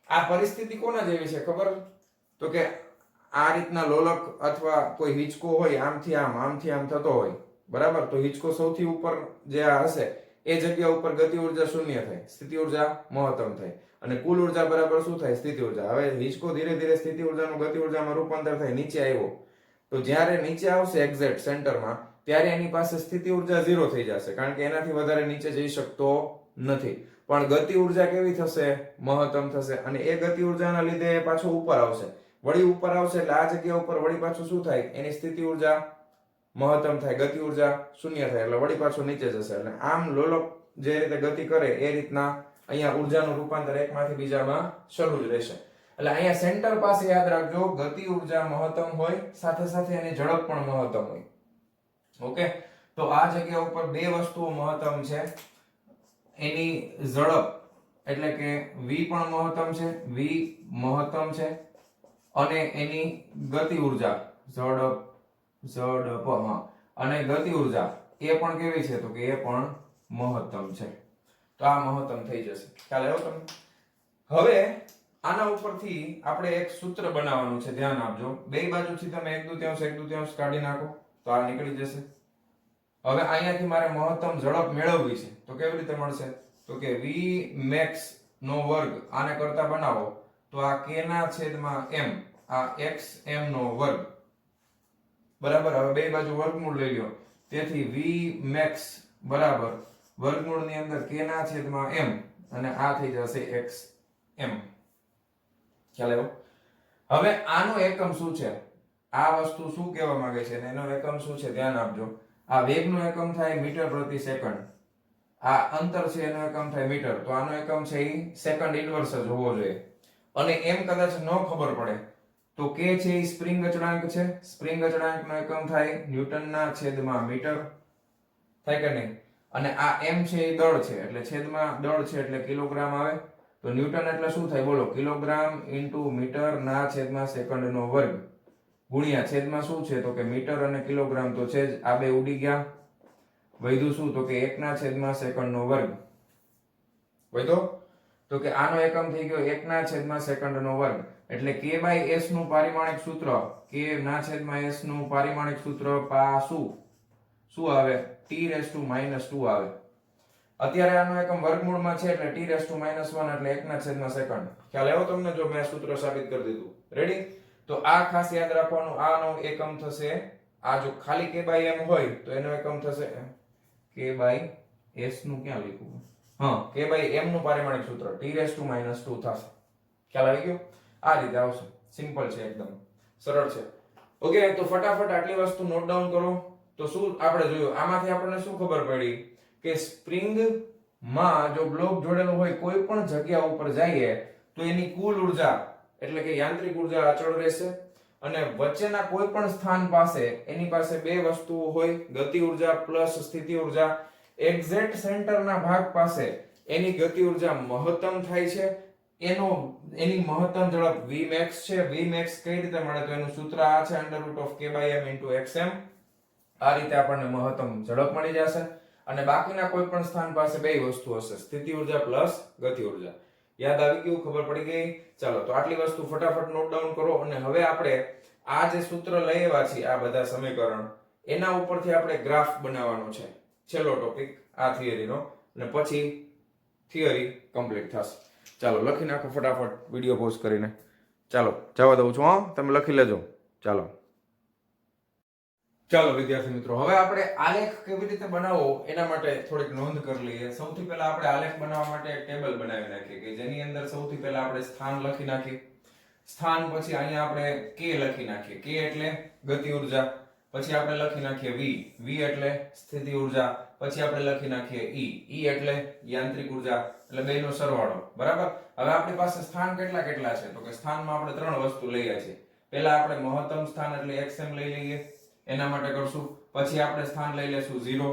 આ પરિસ્થિતિ કોના જેવી છે ખબર? તો કે આ રીતના લોલક અથવા કોઈ હિંચકો હોય, આમથી આમ થતો હોય બરાબર. તો હિંચકો સૌથી ઉપર જે આ હશે એ જગ્યા ઉપર ગતિ ઉર્જા શૂન્ય થાય, સ્થિતિ ઉર્જા મહત્તમ થાય અને કુલ ઉર્જા બરાબર શું થાય? સ્થિતિ ઉર્જા. હવે હિંચકો ધીરે ધીરે સ્થિતિ ઉર્જાનું ગતિ ઉર્જામાં રૂપાંતર થાય, નીચે આવ્યો તો જ્યારે નીચે આવશે એક્ઝેક્ટ સેન્ટરમાં ત્યારે એની પાસે સ્થિતિ ઉર્જા 0 થઈ જશે, કારણ કે એનાથી વધારે નીચે જઈ શકતો નથી. પણ ગતિ ઉર્જા કેવી થશે? મહત્તમ થશે અને એ ગતિ ઉર્જાના લીધે પાછો ઉપર આવશે. વળી ઉપર આવશે એટલે આ જગ્યા ઉપર વળી પાછું શું થાય? એની સ્થિતિ ઉર્જા મહત્તમ થાય, ગતિ ઉર્જા શૂન્ય થાય એટલે વળી પાછું નીચે જશે. એટલે આમ લોલક જે રીતે ગતિ કરે એ રીતના અહીંયા ઉર્જાનું રૂપાંતર એકમાંથી બીજામાં શરૂ જ રહેશે. એટલે અહીંયા સેન્ટર પાસે યાદ રાખજો, ગતિ ઉર્જા મહત્તમ હોય, સાથે સાથે એની ઝડપ પણ મહત્તમ હોય. ઓકે, તો આ જગ્યા ઉપર બે વસ્તુઓ મહત્તમ છે. એની ઝડપ એટલે કે v પણ મહત્તમ છે, v મહત્તમ છે અને એની ગતિ ઉર્જા ઝડપ અને ગતિ ઉર્જા એ પણ કેવી છે? તો કે એ પણ મહત્તમ છે. તો આ મહત્તમ થઈ જશે. ખ્યાલ આવ્યો તમને? હવે આના ઉપરથી આપણે એક સૂત્ર બનાવવાનું છે, ધ્યાન આપજો. બે બાજુથી તમે 1/2 કાઢી નાખો તો આ નીકળી જશે. હવે અહીંયાથી મારે મહત્તમ ઝડપ મેળવવી છે તો કેવી રીતે મળશે? તો કે v max નો વર્ગ આને કરતા બનાવો તો આ k ના છેદમાં m, આ xm નો વર્ગ બરાબર. હવે બે બાજુ વર્ગમૂળ લઈ લ્યો, તેથી v max બરાબર વર્ગમૂળની અંદર k ના છેદમાં m અને આ થઈ જશે xm. ખ્યાલ આવ્યો? હવે આનો એકમ શું છે? આ વસ્તુ શું કહેવા માંગે છે એનો એકમ શું છે? ધ્યાન આપજો. આ વેગનો એકમ થાય મીટર પ્રતિ સેકન્ડ, આ અંતર છે એનો એકમ થાય મીટર, તો આનો એકમ છે એ સેકન્ડ ઇન્વર્સ જ હોવો જોઈએ. અને એમ કદાચ ન ખબર પડે તો k છે એ સ્પ્રિંગ અચળાંક છે, સ્પ્રિંગ અચળાંકનો એકમ થાય ન્યૂટનના છેદમાં મીટર, થાય કે નહીં? અને આ m છે એ દળ છે એટલે છેદમાં દળ છે એટલે કિલોગ્રામ આવે, તો ન્યૂટન એટલે શું થાય બોલો? કિલોગ્રામ ઇન્ટુ મીટર ના છેદમાં સેકન્ડનો વર્ગ ગુણ્યા છેદમાં શું છે? તો કે મીટર અને કિલોગ્રામ તો છે જ, આ બે ઉડી ગયા. વધ્યું શું? તો કે 1 ના છેદમાં સેકન્ડનો વર્ગ. વધ્યો તો કે આનો એકમ થઈ ગયો 1 ના છેદમાં સેકન્ડનો વર્ગ. એટલે k બાય s નું પારિમાણિક સૂત્ર, k ના છેદમાં s નું પારિમાણિક સૂત્ર શું આવે? t⁻². આવે. અત્યારે આનો એકમ વર્ગમૂળમાં છે એટલે t⁻1 એટલે 1 ના છેદમાં સેકન્ડ. ખ્યાલ આવ્યો તમને? જો મેં સૂત્ર સાબિત કરી દીધું. રેડી? તો આ ખાસ યાદ રાખવાનું, આનો એકમ થશે, આ જો ખાલી k બાય m હોય તો એનો એકમ થશે k બાય s નું ક્યાં લખ્યું? k બાય m નું પારિમાણિક સૂત્ર t⁻² થશે. ખ્યાલ આવી ગયો? આ રીતે આવશે. સિમ્પલ છે, એકદમ સરળ છે. ઓકે, તો ફટાફટ આટલી વસ્તુ નોટ ડાઉન કરો. તો શું આપણે જોયું? આમાંથી આપણને શું ખબર પડી કે સ્પ્રિંગ માં જો બ્લોક જોડેલો હોય કોઈ પણ જગ્યા ઉપર જઈએ તો એની કુલ ઉર્જા એટલે કે યાંત્રિક ઉર્જા અચળ રહેશે અને વચ્ચેના કોઈ પણ સ્થાન પાસે એની પાસે બે વસ્તુઓ હોય, ગતિ ઉર્જા પ્લસ સ્થિતિ ઉર્જા. એક્ઝેક્ટ સેન્ટરના ભાગ પાસે એની ગતિ ઉર્જા મહત્તમ થાય છે. એની મહત્તમ ઝડપ vmax છે. vmax કઈ રીતે મળે? તો એનું સૂત્ર આ છે √k/m * xm. આ રીતે આપણને મહત્તમ ઝડપ મળી જશે અને બાકીના કોઈ પણ સ્થાન પાસે બે વસ્તુ હશે, સ્થિતિ ઉર્જા પ્લસ ગતિ ઉર્જા. યાદ આવી ગયું? ખબર પડી ગઈ? ચાલો, તો આટલી વસ્તુ ફટાફટ નોટ ડાઉન કરો અને હવે આપણે આ જે સૂત્ર લઈ આવ્યા છીએ, આ બધા સમીકરણ, એના ઉપરથી આપણે ગ્રાફ બનાવવાનો છે. છેલ્લો ટોપિક આ થિયરીનો, અને પછી થિયરી કમ્પ્લીટ થશે. ચાલો લખી નાખો ફટાફટ વિડિયો પોઝ કરીને. ચાલો જવા દઉં છું, તમે લખી લેજો. ચાલો વિદ્યાર્થી મિત્રો, હવે આપણે આલેખ કેવી રીતે બનાવવો એના માટે થોડીક નોંધ કરી લઈએ. સૌથી પહેલા આપણે આલેખ બનાવવા માટે એક ટેબલ બનાવી નાખીએ કે જેની અંદર સૌથી પહેલા આપણે સ્થાન લખી નાખીએ. સ્થાન પછી અહીંયા આપણે k લખી નાખીએ. k એટલે ગતિ ઉર્જા, પછી આપણે લખી નાખીએ v એટલે સ્થિતિ ઉર્જા, પછી આપણે લખી નાખીએ e એટલે યાંત્રિક ઉર્જા, એટલે બેનો સરવાળો. બરાબર? હવે આપણી પાસે સ્થાન કેટલા છે? તો કે સ્થાનમાં આપણે ત્રણ વસ્તુ લઈએ છીએ. પહેલા આપણે મહત્તમ સ્થાન એટલે xm લઈ લઈએ, એના માટે કરશું. પછી આપણે સ્થાન લઈ લેશું 0.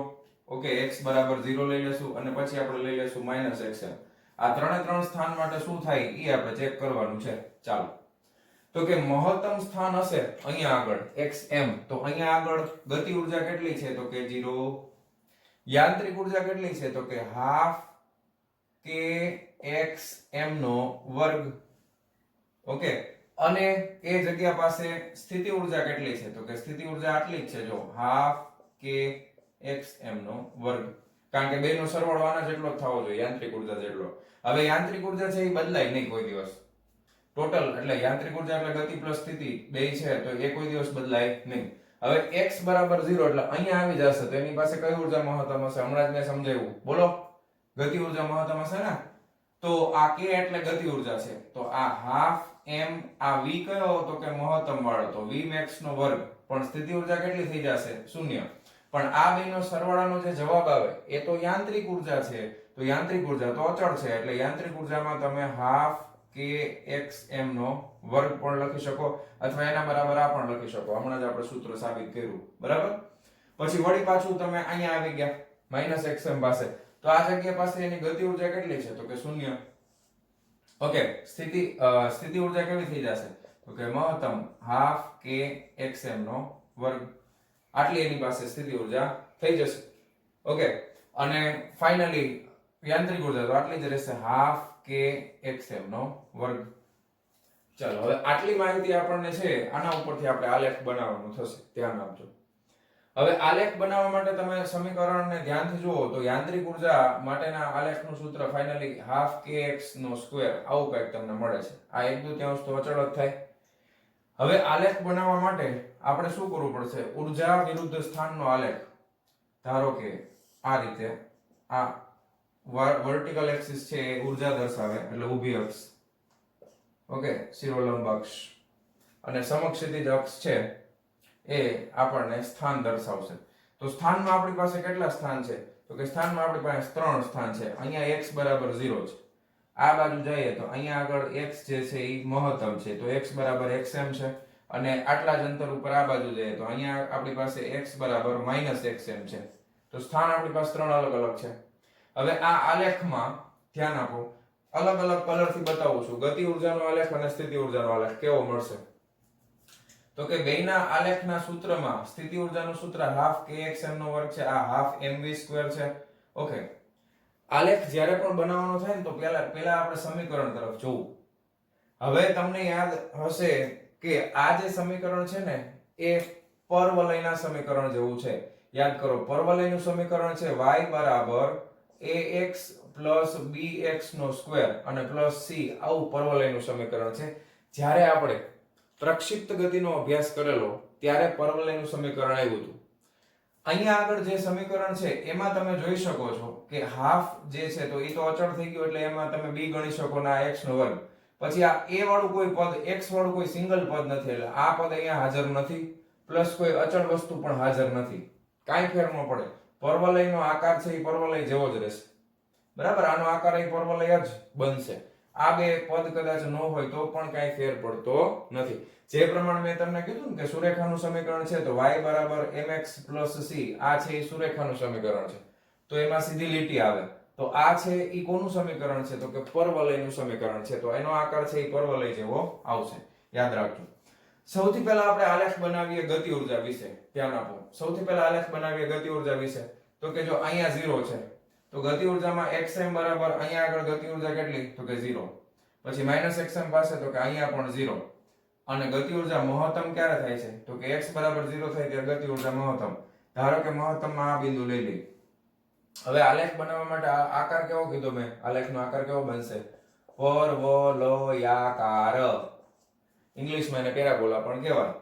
ઓકે, x બરાબર 0 લઈ લેશું અને પછી આપણે લઈ લેશું -xm. આ ત્રણ સ્થાન માટે શું થાય એ આપણે ચેક કરવાનું છે. ચાલો, તો કે મહત્તમ સ્થાન હશે અહીંયા આગળ xm, તો અહીંયા આગળ ગતિ ઉર્જા કેટલી છે? તો કે 0. યાંત્રિક ઉર્જા કેટલી છે? તો કે ½ kxm નો વર્ગ. ઓકે, અને એ જગ્યા પાસે સ્થિતિ ઉર્જા કેટલી છે? તો કે સ્થિતિ ઉર્જા આટલી જ છે, જો ½ kxm નો વર્ગ. કારણ કે બેનો સરવાળો આના જેટલો જ થવો જોઈએ, યાંત્રિક ઉર્જા જેટલો. હવે યાંત્રિક ઉર્જા છે એ બદલાય નહીં કોઈ દિવસ. ટોટલ એટલે યાંત્રિક ઉર્જા એટલે ગતિ પ્લસ સ્થિતિ બે છે તો એ કોઈ દિવસ બદલાય નહીં. હવે x બરાબર 0 એટલે અહીંયા આવી જશે તો એની પાસે કઈ ઉર્જા મહત્તમ હશે? હમણાં જ મેં સમજાવ્યું, બોલો. ગતિ ઉર્જા મહત્તમ હશે ને. તો આ k એટલે ગતિ ઉર્જા છે, તો આ હાફ m, આ v કયો તો કે મહત્તમ વાળો, તો v max નો વર્ગ. પણ સ્થિતિ ઉર્જા કેટલી થઈ જશે? 0. પણ આ બેનો સરવાળાનો જે જવાબ આવે એ તો યાંત્રિક ઉર્જા છે, તો યાંત્રિક ઉર્જા તો અચળ છે એટલે યાંત્રિક ઉર્જામાં તમે હાફ kxm નો વર્ગ પણ લખી શકો અથવા એના બરાબર આ પણ લખી શકો. હમણાં જ આપણે સૂત્ર સાબિત કર્યું, બરાબર. પછી વળી પાછું તમે અહીંયા આવી ગયા -xm પાસે, તો આ જગ્યા પાસે એની ગતિ ઉર્જા કેટલી છે? તો કે 0. ઓકે, સ્થિતિ ઉર્જા કેવી થઈ જશે? તો કે મહત્તમ હાફ kxm નો વર્ગ. આટલી એની પાસે સ્થિતિ ઉર્જા થઈ જશે. ઓકે, અને ફાઇનલી યાંત્રિક ઉર્જા તો આટલી જ રહેશે, હાફ kxm નો વર્ગ. ચાલો હવે આટલી માહિતી આપણને છે, આના ઉપરથી આપણે આલેખ બનાવવાનું થશે, ધ્યાન આપજો. હવે આલેખ બનાવવા માટે તમે સમીકરણને ધ્યાનથી જુઓ તો યાંત્રિક ઉર્જા માટેના આલેખનું સૂત્ર ફાઇનલી હાફ kx નો સ્ક્વેર આવું કંઈક તમને મળે છે. આ 1/2 તો અચળ જ થાય. હવે આલેખ બનાવવા માટે આપણે શું કરવું પડશે? ઉર્જા વિરુદ્ધ સ્થાનનો આલેખ. ધારો કે આ રીતે આ વર્ટિકલ એક્સિસ છે એ ઉર્જા દર્શાવે એટલે ઊભી અક્ષ, ઓકે, શિરોલંબ અક્ષ, અને સમક્ષિતિજ અક્ષ છે એ આપણને સ્થાન દર્શાવશે. તો સ્થાનમાં આપણી પાસે કેટલા સ્થાન છે? તો કે સ્થાનમાં આપણી પાસે 3 સ્થાન છે. અહીંયા x બરાબર 0 છે. આ બાજુ જઈએ તો અહીંયા આગળ x જે છે એ મહત્તમ છે, તો x બરાબર xm છે. અને આટલા જ અંતર ઉપર આ બાજુ જઈએ તો અહીંયા આપણી પાસે x બરાબર -xm છે. તો સ્થાન આપણી પાસે 3 અલગ અલગ છે. હવે આ આલેખમાં ધ્યાન આપો, અલગ અલગ કલરથી બતાવું છું. ગતિ ઉર્જાનો આલેખ અને સ્થિતિ ઉર્જાનો આલેખ કેવો મળશે? તો કે બેયના આલેખના સૂત્રમાં સ્થિતિ ઉર્જાનું સૂત્ર હાફ kxm નો વર્ગ છે, આ હાફ mv² છે. ઓકે, આલેખ જ્યારે પણ બનાવવાનો થાય ને તો પહેલા આપણે સમીકરણ તરફ જોવું. હવે તમને યાદ હશે કે આ જે સમીકરણ છે ને એ પરવલયના સમીકરણ જેવું છે. યાદ કરો, પરવલયનું સમીકરણ છે y બરાબર ax પ્લસ bx નો સ્ક્વેર અને પ્લસ c, આવું પરવલયનું સમીકરણ છે. જ્યારે આપણે પ્રક્ષિપ્ત ગતિનો અભ્યાસ કરેલો ત્યારે પરવલયનું સમીકરણ આવ્યું હતું. અહીંયા આગળ જે સમીકરણ છે એમાં તમે જોઈ શકો છો કે હાફ જે છે તો એ તો અચળ થઈ ગયો એટલે એમાં તમે b ગણી શકો ના x નો વર્ગ. પછી આ a વાળું કોઈ પદ, x વાળું કોઈ સિંગલ પદ નથી એટલે આ પદ અહીંયા હાજર નથી, પ્લસ કોઈ અચળ વસ્તુ પણ હાજર નથી. કાંઈ ફેર ન પડે, પરવલયનો આકાર છે એ પરવલય જેવો જ રહેશે, બરાબર. આનો આકાર એ પરવલય જ બનશે. આ બે પદ કદાચ ન હોય તો પણ કાંઈ ફેર પડતો નથી. જે પ્રમાણે મેં તમને કીધું ને કે સુરેખાનું સમીકરણ છે તો y બરાબર mx પ્લસ c, આ છે એ સુરેખાનું સમીકરણ છે તો એમાં સીધી લીટી આવે. તો આ છે એ કોનું સમીકરણ છે? તો કે પરવલયનું સમીકરણ છે, તો એનો આકાર છે એ પરવલય જેવો આવશે. યાદ રાખજો. સૌથી પહેલા આપણે આલેખ બનાવીએ ગતિ ઉર્જા વિશે. ધ્યાન આપો, સૌથી પહેલા આલેખ બનાવીએ ગતિ ઉર્જા વિશે. તો કે જો અહીંયા 0 છે તો ગતિ ઉર્જામાં xm બરાબર અહીંયા આગળ ગતિ ઉર્જા કેટલી? તો કે 0. પછી -xm પાસે તો કે અહીંયા પણ 0. અને ગતિ ઉર્જા મહત્તમ ક્યારે થાય છે? તો કે x બરાબર 0 થાય ત્યારે ગતિ ઉર્જા મહત્તમ. ધારો કે મહત્તમમાં આ બિંદુ લઈ લઈ. હવે આલેખ બનાવવા માટે આકાર કેવો કીધો મેં? આલેખનો આકાર કેવો બનશે? પરવલયાકાર. ઇંગ્લિશમાં એને પેરાબોલા પણ કહેવાય,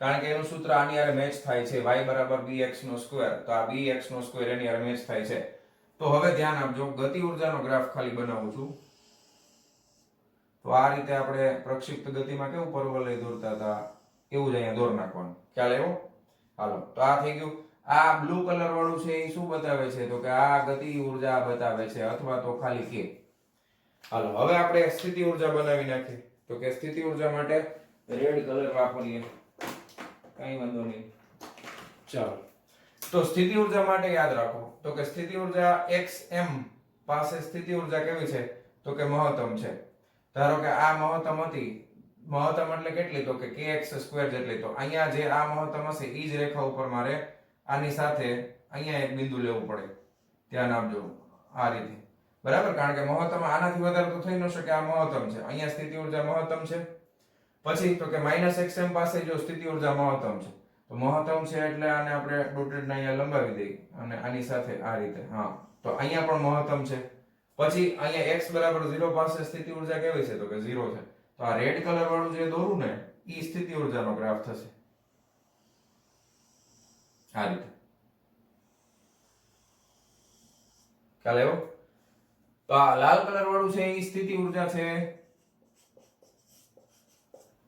કારણ કે એનું સૂત્ર આની હારે મેચ થાય છે. y બરાબર bx નો સ્ક્વેર, તો આ bx નો સ્ક્વેર એની હારે મેચ થાય છે. તો હવે ધ્યાન આપજો, ગતિ ઉર્જાનો ગ્રાફ ખાલી બનાવું છું. તો આ રીતે આપણે પ્રક્ષિપ્ત ગતિમાં કેવું પરવલય દોરતા હતા એવું જ અહીંયા દોર નાખવાનું. ખ્યાલ આવ્યો? હાલો, તો આ થઈ ગયું. આ બ્લુ કલર વાળું છે એ શું બતાવે છે? તો કે આ ગતિ ઉર્જા બતાવે છે અથવા તો ખાલી કે. હાલો, હવે આપણે સ્થિતિ ઉર્જા બનાવી નાખીએ. તો કે સ્થિતિ ઉર્જા માટે રેડ કલર વાપરીએ, કઈ વાંધો નહીં. ચાલો, તો સ્થિતિ ઉર્જા માટે યાદ રાખો તો કે સ્થિતિ ઉર્જા xm પાસે સ્થિતિ ઉર્જા કેવી છે? તો કે મહત્તમ છે. ધારો કે આ મહત્તમ હતી, મહત્તમ એટલે કેટલી? તો કે kx² જેટલી. તો અહીંયા જે આ મહત્તમ હશે એ જ રેખા ઉપર મારે આની સાથે અહીંયા એક બિંદુ લેવું પડે. ધ્યાન આપજો, આ રીતે, બરાબર. કારણ કે મહત્તમ આનાથી વધારે તો થઈ ન શકે, આ મહત્તમ છે. અહીંયા સ્થિતિ ઉર્જા મહત્તમ છે. પછી તો કે -xm પાસે જો સ્થિતિ ઉર્જા મહત્તમ છે તો મહત્તમ છે એટલે આને આપણે ડોટેડ ને અહીંયા લંબાવી દઈએ અને આની સાથે આ રીતે, હા, તો અહીંયા પણ મહત્તમ છે. પછી અહીંયા x બરાબર 0 પાસે સ્થિતિ ઊર્જા કેવી છે તો કે 0 છે. તો આ રેડ કલર વાળું જે દોરું ને ઈ સ્થિતિ ઊર્જાનો ગ્રાફ થશે આ રીતે. ખ્યાલ આવ્યો? તો આ લાલ કલર વાળું છે ઈ સ્થિતિ ઊર્જા છે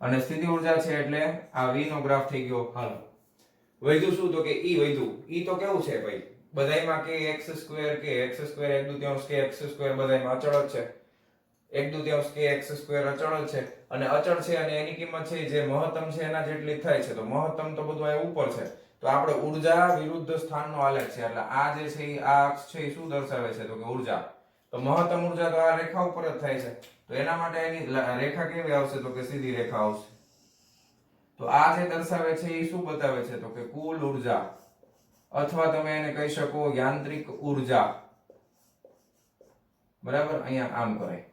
અને સ્થિતિ ઊર્જા છે એટલે આ v નો ગ્રાફ થઈ ગયો. હાલો વધ્યું શું તો કે e વધ્યું. e તો કેવું છે ભાઈ બધાયમાં કે x² કે x² 1/2 કે x² બધાયમાં અચળ જ છે. 1/2 કે x² અચળ જ છે અને અચળ છે અને એની કિંમત છે જે મહત્તમ છે એના જેટલી થાય છે. તો મહત્તમ તો બધું અહીં ઉપર છે. તો આપણે ઊર્જા વિરુદ્ધ સ્થાનનો આલેખ છે એટલે આ જે છે આ અક્ષ છે એ શું દર્શાવે છે તો કે ઊર્જા. તો મહત્તમ ઊર્જા તો આ રેખા ઉપર જ થાય છે. તો એના માટે એની રેખા કેવી આવશે તો કે સીધી રેખા આવશે. તો આ જે દર્શાવે છે એ શું બતાવે છે તો કે કુલ ઊર્જા અથવા તમે એને કહી શકો યાંત્રિક ઊર્જા. બરાબર અહીંયા આમ કરાય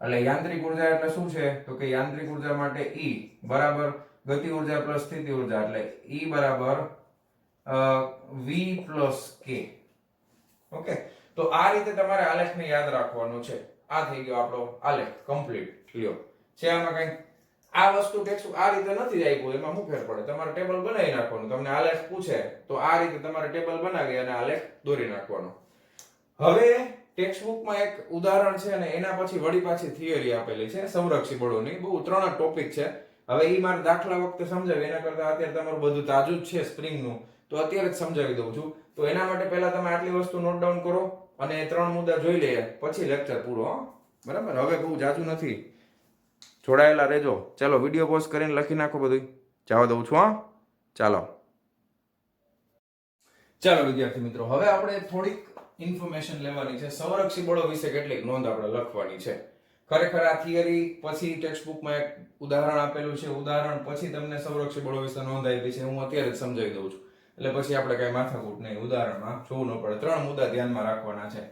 એટલે યાંત્રિક ઊર્જા એટલે શું છે તો કે યાંત્રિક ઊર્જા માટે E બરાબર ગતિ ઊર્જા પ્લસ સ્થિતિ ઊર્જા એટલે E બરાબર v પ્લસ k. ઓકે તો આ રીતે તમારે આલેખને યાદ રાખવાનો છે. આ થઈ ગયો આપણો આલેખ કમ્પ્લીટ. લ્યો છે આમાં કઈ આ વસ્તુ ટેક્સ્ટ આ રીતે નથી આપ્યું એમાં શું ફેર પડે તમારે ટેબલ બનાવી નાખવાનું. તમને આલેખ પૂછે તો આ રીતે તમારે ટેબલ બનાવી અને આલેખ દોરી નાખવાનો. હવે ટેક્સ્ટ બુકમાં એક ઉદાહરણ છે અને એના પછી વળી પાછી થિયરી આપેલી છે સંરક્ષી બળોની. બહુ 3 ટોપિક છે. હવે ઈ મારે દાખલા વખતે સમજાવી એના કરતા અત્યારે તમારું બધું તાજું જ છે સ્પ્રિંગનું તો અત્યારે જ સમજાવી દઉં છું. તો એના માટે પહેલા તમે આટલી વસ્તુ નોટ ડાઉન કરો અને 3 મુદ્દા જોઈ લઈએ પછી લેક્ચર પૂરો. બરાબર હવે બહુ જાજુ નથી જોડાયેલા રહેજો. ચાલો વિડીયો પોઝ કરીને લખી નાખો બધું. જવા દઉં છું. ચાલો ચાલો વિદ્યાર્થી મિત્રો હવે આપણે થોડીક ઇન્ફોર્મેશન લેવાની છે. સંરક્ષી બળો વિશે કેટલીક નોંધ આપણે લખવાની છે. ખરેખર આ થિયરી પછી ટેક્સ્ટ બુકમાં એક ઉદાહરણ આપેલું છે. ઉદાહરણ પછી તમને સંરક્ષી બળો વિશે નોંધ આપી છે. હું અત્યારે જ સમજાવી દઉં છું એટલે પછી આપણે કઈ માથાકૂટ નહીં ઉદાહરણમાં જોવું ન પડે. 3 મુદ્દા ધ્યાનમાં રાખવાના છે.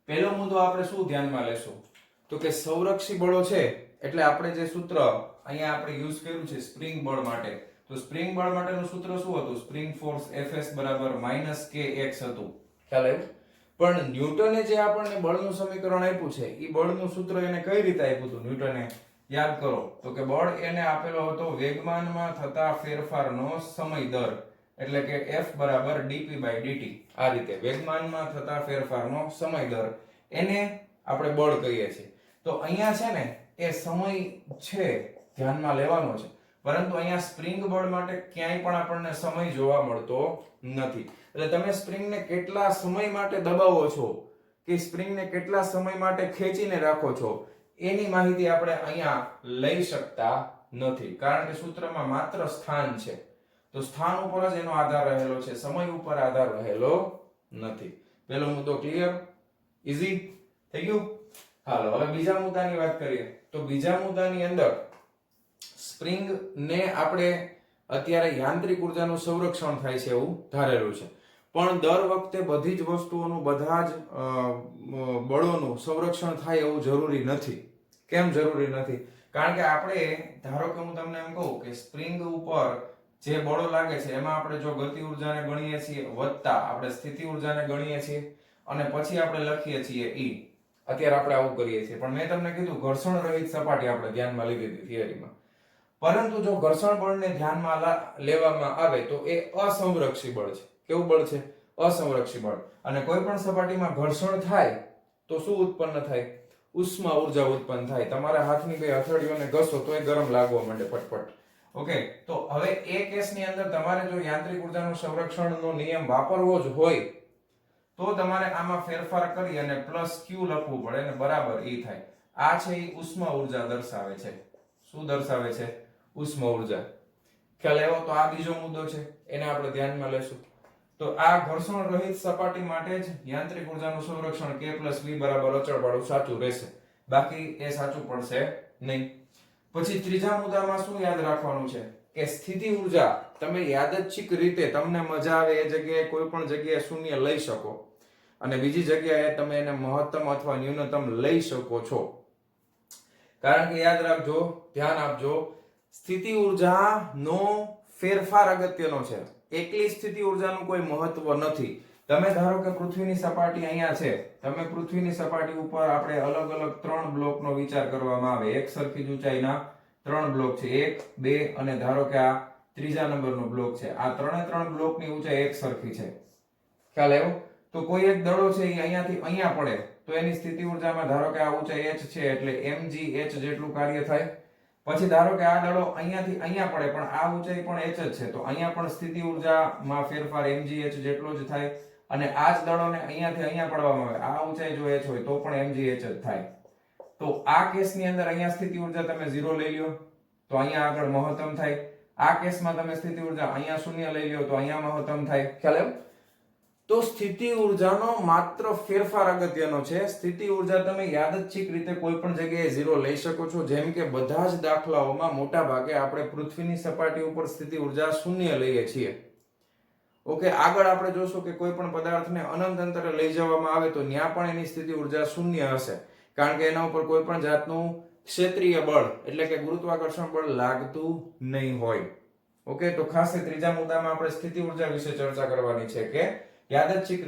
પહેલો મુદ્દો આપણે શું ધ્યાનમાં લેશું તો કે સંરક્ષી બળો છે એટલે આપણે જે સૂત્ર અહીંયા આપણે યુઝ કર્યું છે સ્પ્રિંગ બળ માટે. તો સ્પ્રિંગ બળ માટેનું સૂત્ર શું હતું? સ્પ્રિંગ ફોર્સ Fs બરાબર -kx હતું. ખ્યાલ આવ્યો? પણ ન્યૂટને જે આપણને બળનું સમીકરણ આપ્યું છે એ બળનું સૂત્ર એને કઈ રીતે આપ્યું હતું ન્યૂટને યાદ કરો તો કે બળ એને આપેલો હતો વેગમાનમાં થતા ફેરફારનો સમય દર એટલે કે F બરાબર dp/dt. આ રીતે વેગમાનમાં થતા ફેરફારનો સમય દર એને આપણે બળ કહીએ છીએ. તો અહીંયા છે ને એ સમય છે ધ્યાનમાં લેવાનો છે પરંતુ અહીંયા સ્પ્રિંગ બળ માટે ક્યાંય પણ આપણને સમય જોવા મળતો નથી. એટલે તમે સ્પ્રિંગને કેટલા સમય માટે દબાવો છો કે સ્પ્રિંગને કેટલા સમય માટે ખેંચીને રાખો છો એની માહિતી આપણે અહીંયા લઈ શકતા નથી કારણ કે સૂત્રમાં માત્ર સ્થાન છે. તો સ્થાન ઉપર જ એનો આધાર રહેલો છે સમય ઉપર આધાર રહેલો નથી. પહેલો મુદ્દો ક્લિયર ઈઝી થઈ ગયું. હાલો હવે બીજા મુદ્દાની વાત કરીએ તો બીજા મુદ્દાની અંદર સ્પ્રિંગ ને આપણે અત્યારે યાંત્રિક ઊર્જાનું સંરક્ષણ થાય છે એવું ધારેલું છે પણ દર વખતે બધી જ વસ્તુઓનું બધા જ બળોનું સંરક્ષણ થાય એવું જરૂરી નથી. કેમ જરૂરી નથી? કારણ કે આપણે ધારો કે હું તમને એમ કહું કે સ્પ્રિંગ ઉપર જે બળો લાગે છે એમાં આપણે જો ગતિ ઊર્જાને ગણીએ છીએ વત્તા આપણે સ્થિતિ ઊર્જાને ગણીએ છીએ અને પછી આપણે લખીએ છીએ E. અત્યારે આપણે આવું કરીએ છીએ પણ મેં તમને કીધું ઘર્ષણ રહિત સપાટી આપણે ધ્યાનમાં લીધી હતી થિયરીમાં. પરંતુ જો ઘર્ષણ બળને ધ્યાનમાં લેવામાં આવે તો એ અસંરક્ષી બળ છે. કેવું બળ છે? અસંરક્ષી બળ. અને કોઈ પણ સપાટીમાં ઘર્ષણ થાય તો શું ઉત્પન્ન થાય? ઉષ્મા ઊર્જા ઉત્પન્ન થાય. તમારા હાથની બે હથેળીઓને ઘસો તો એ ગરમ લાગવા માંડે ફટફટ. ઓકે તો હવે એ કેસની અંદર તમારે જો યાંત્રિક ઊર્જાનું સંરક્ષણનો નિયમ વાપરવો જ હોય તો તમારે આમાં ફેરફાર કરી અને +q લખવું પડે અને બરાબર E થાય. આ છે એ ઉષ્મા ઊર્જા દર્શાવે છે. શું દર્શાવે છે? ઉષ્મા ઊર્જા. ખ્યાલ આવ્યો? તો આ બીજો મુદ્દો છે એને આપણે ધ્યાનમાં લેશું. તો આ ઘર્ષણ રહિત સપાટી માટે જ યાંત્રિક ઊર્જાનું સંરક્ષણ k+v બરાબર અચળ વાળું સાચું રહેશે. બાકી એ સાચું પડશે નહીં. પછી ત્રીજા મુદ્દામાં શું યાદ રાખવાનું છે કે સ્થિતિ ઊર્જા તમે યાદચ્છિક રીતે તમને મજા આવે એ જગ્યાએ કોઈ પણ જગ્યાએ શૂન્ય લઈ શકો અને બીજી જગ્યાએ તમે એને મહત્તમ અથવા ન્યૂનતમ લઈ શકો છો. કારણ કે યાદ રાખજો, ધ્યાન આપજો, સ્થિતિ ઊર્જાનો ફેરફાર અગત્યનો છે. એકલી સ્થિતિ ઊર્જાનું કોઈ મહત્વ નથી. તમે ધારો કે પૃથ્વીની સપાટી અહીંયા છે, તમે પૃથ્વીની સપાટી ઉપર આપણે અલગ અલગ 3 બ્લોકનો વિચાર કરવામાં આવે, એક સરખી જ ઊંચાઈના 3 બ્લોક છે, 1 2 અને ધારો કે આ ત્રીજા નંબરનો બ્લોક છે. આ ત્રણે 3 બ્લોકની ઊંચાઈ એક સરખી છે. ખ્યાલ આવ્યો? તો કોઈ એક દડો છે એ અહીંયાથી અહીંયા પડે તો એની સ્થિતિ ઊર્જામાં ધારો કે આ ઊંચાઈ h છે એટલે mgh જેટલું કાર્ય થાય. પછી ધારો કે આ દડો અહીંયાથી અહીંયા પડે પણ આ ઊંચાઈ પણ h જ છે, તો અહીંયા પણ સ્થિતિ ઊર્જામાં ફેરફાર mgh જેટલો જ થાય. અને આ જ દડોને અહીંયાથી અહીંયા પડવામાં આવે, આ ઊંચાઈ જો h હોય તો પણ mgh જ થાય. તો આ કેસની અંદર અહીંયા સ્થિતિ ઊર્જા તમે 0 લઈ લ્યો તો અહીંયા આગળ મહત્તમ થાય. આ કેસમાં તમે સ્થિતિ ઊર્જા અહીંયા 0 લઈ લ્યો તો અહીંયા મહત્તમ થાય. ખ્યાલ આવ્યો? તો સ્થિતિ ઊર્જાનો માત્ર ફેરફાર અગત્યનો છે. સ્થિતિ ઊર્જા તમે યાદચ્છિક રીતે કોઈ પણ જગ્યાએ 0 લઈ શકો છો. જેમ કે બધા જ દાખલાઓમાં મોટા ભાગે આપણે પૃથ્વીની સપાટી ઉપર સ્થિતિ ઊર્જા 0 લઈએ છીએ. ઓકે, આગળ આપણે જોશું કે કોઈ પણ પદાર્થને અનંત અંતરે લઈ જવામાં આવે તો ત્યાં પણ એની સ્થિતિ ઊર્જા 0 હશે, કારણ કે એના ઉપર કોઈ પણ જાતનું ક્ષેત્રીય બળ એટલે કે ગુરુત્વાકર્ષણ બળ લાગતું નહીં હોય. ઓકે, તો ખાસ ત્રીજા મુદ્દામાં આપણે સ્થિતિ ઊર્જા વિશે ચર્ચા કરવાની છે કે યાદચ્છિક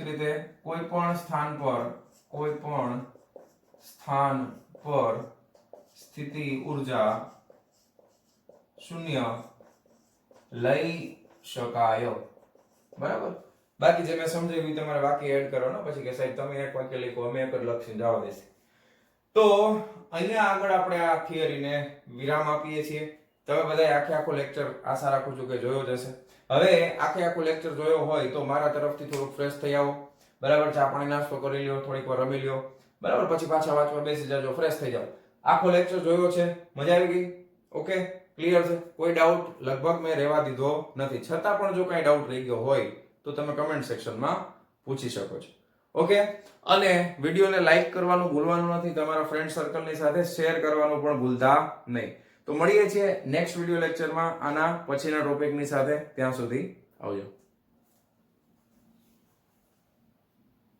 રીતે કોઈ પણ સ્થાન પર સ્થિતિ ઊર્જા 0 લઈ શકાય. બરાબર? બાકી જે મેં સમજાવ્યું તમારે વાક્ય એડ કરવાનો, પછી કે સાહેબ તમે એક વાક્ય લખો અમે એક જ લખીને જવા દેશે. તો અહીંયા આગળ આપણે આ થિયરીને વિરામ આપીએ છીએ. તમે બધાએ આખો લેક્ચર આશા રાખું છું કે જોયો જ હશે. હવે આખો લેક્ચર જોયો હોય તો મારા તરફથી થોડુંક ફ્રેશ થઈ આવો. બરાબર? ચા પાણી નાસ્તો કરી લ્યો, થોડીક વાર રમી લ્યો. બરાબર? પછી પાછા વાંચવા બેસી જાજો, ફ્રેશ થઈ જાઓ. આખો લેક્ચર જોયો છે, મજા આવી ગઈ? ઓકે, ક્લિયર છે? કોઈ ડાઉટ? લગભગ મેં રહેવા દીધો નથી. છતાં પણ જો કાંઈ ડાઉટ રહી ગયો હોય તો તમે કમેન્ટ સેક્શનમાં પૂછી શકો છો. ઓકે, અને વિડીયોને લાઈક કરવાનું ભૂલવાનું નથી. તમારા ફ્રેન્ડ સર્કલની સાથે શેર કરવાનું પણ ભૂલતા નહીં. તો મળીએ છીએ નેક્સ્ટ વિડીયો લેક્ચરમાં આના પછીના ટોપિકની સાથે. ત્યાં સુધી આવજો.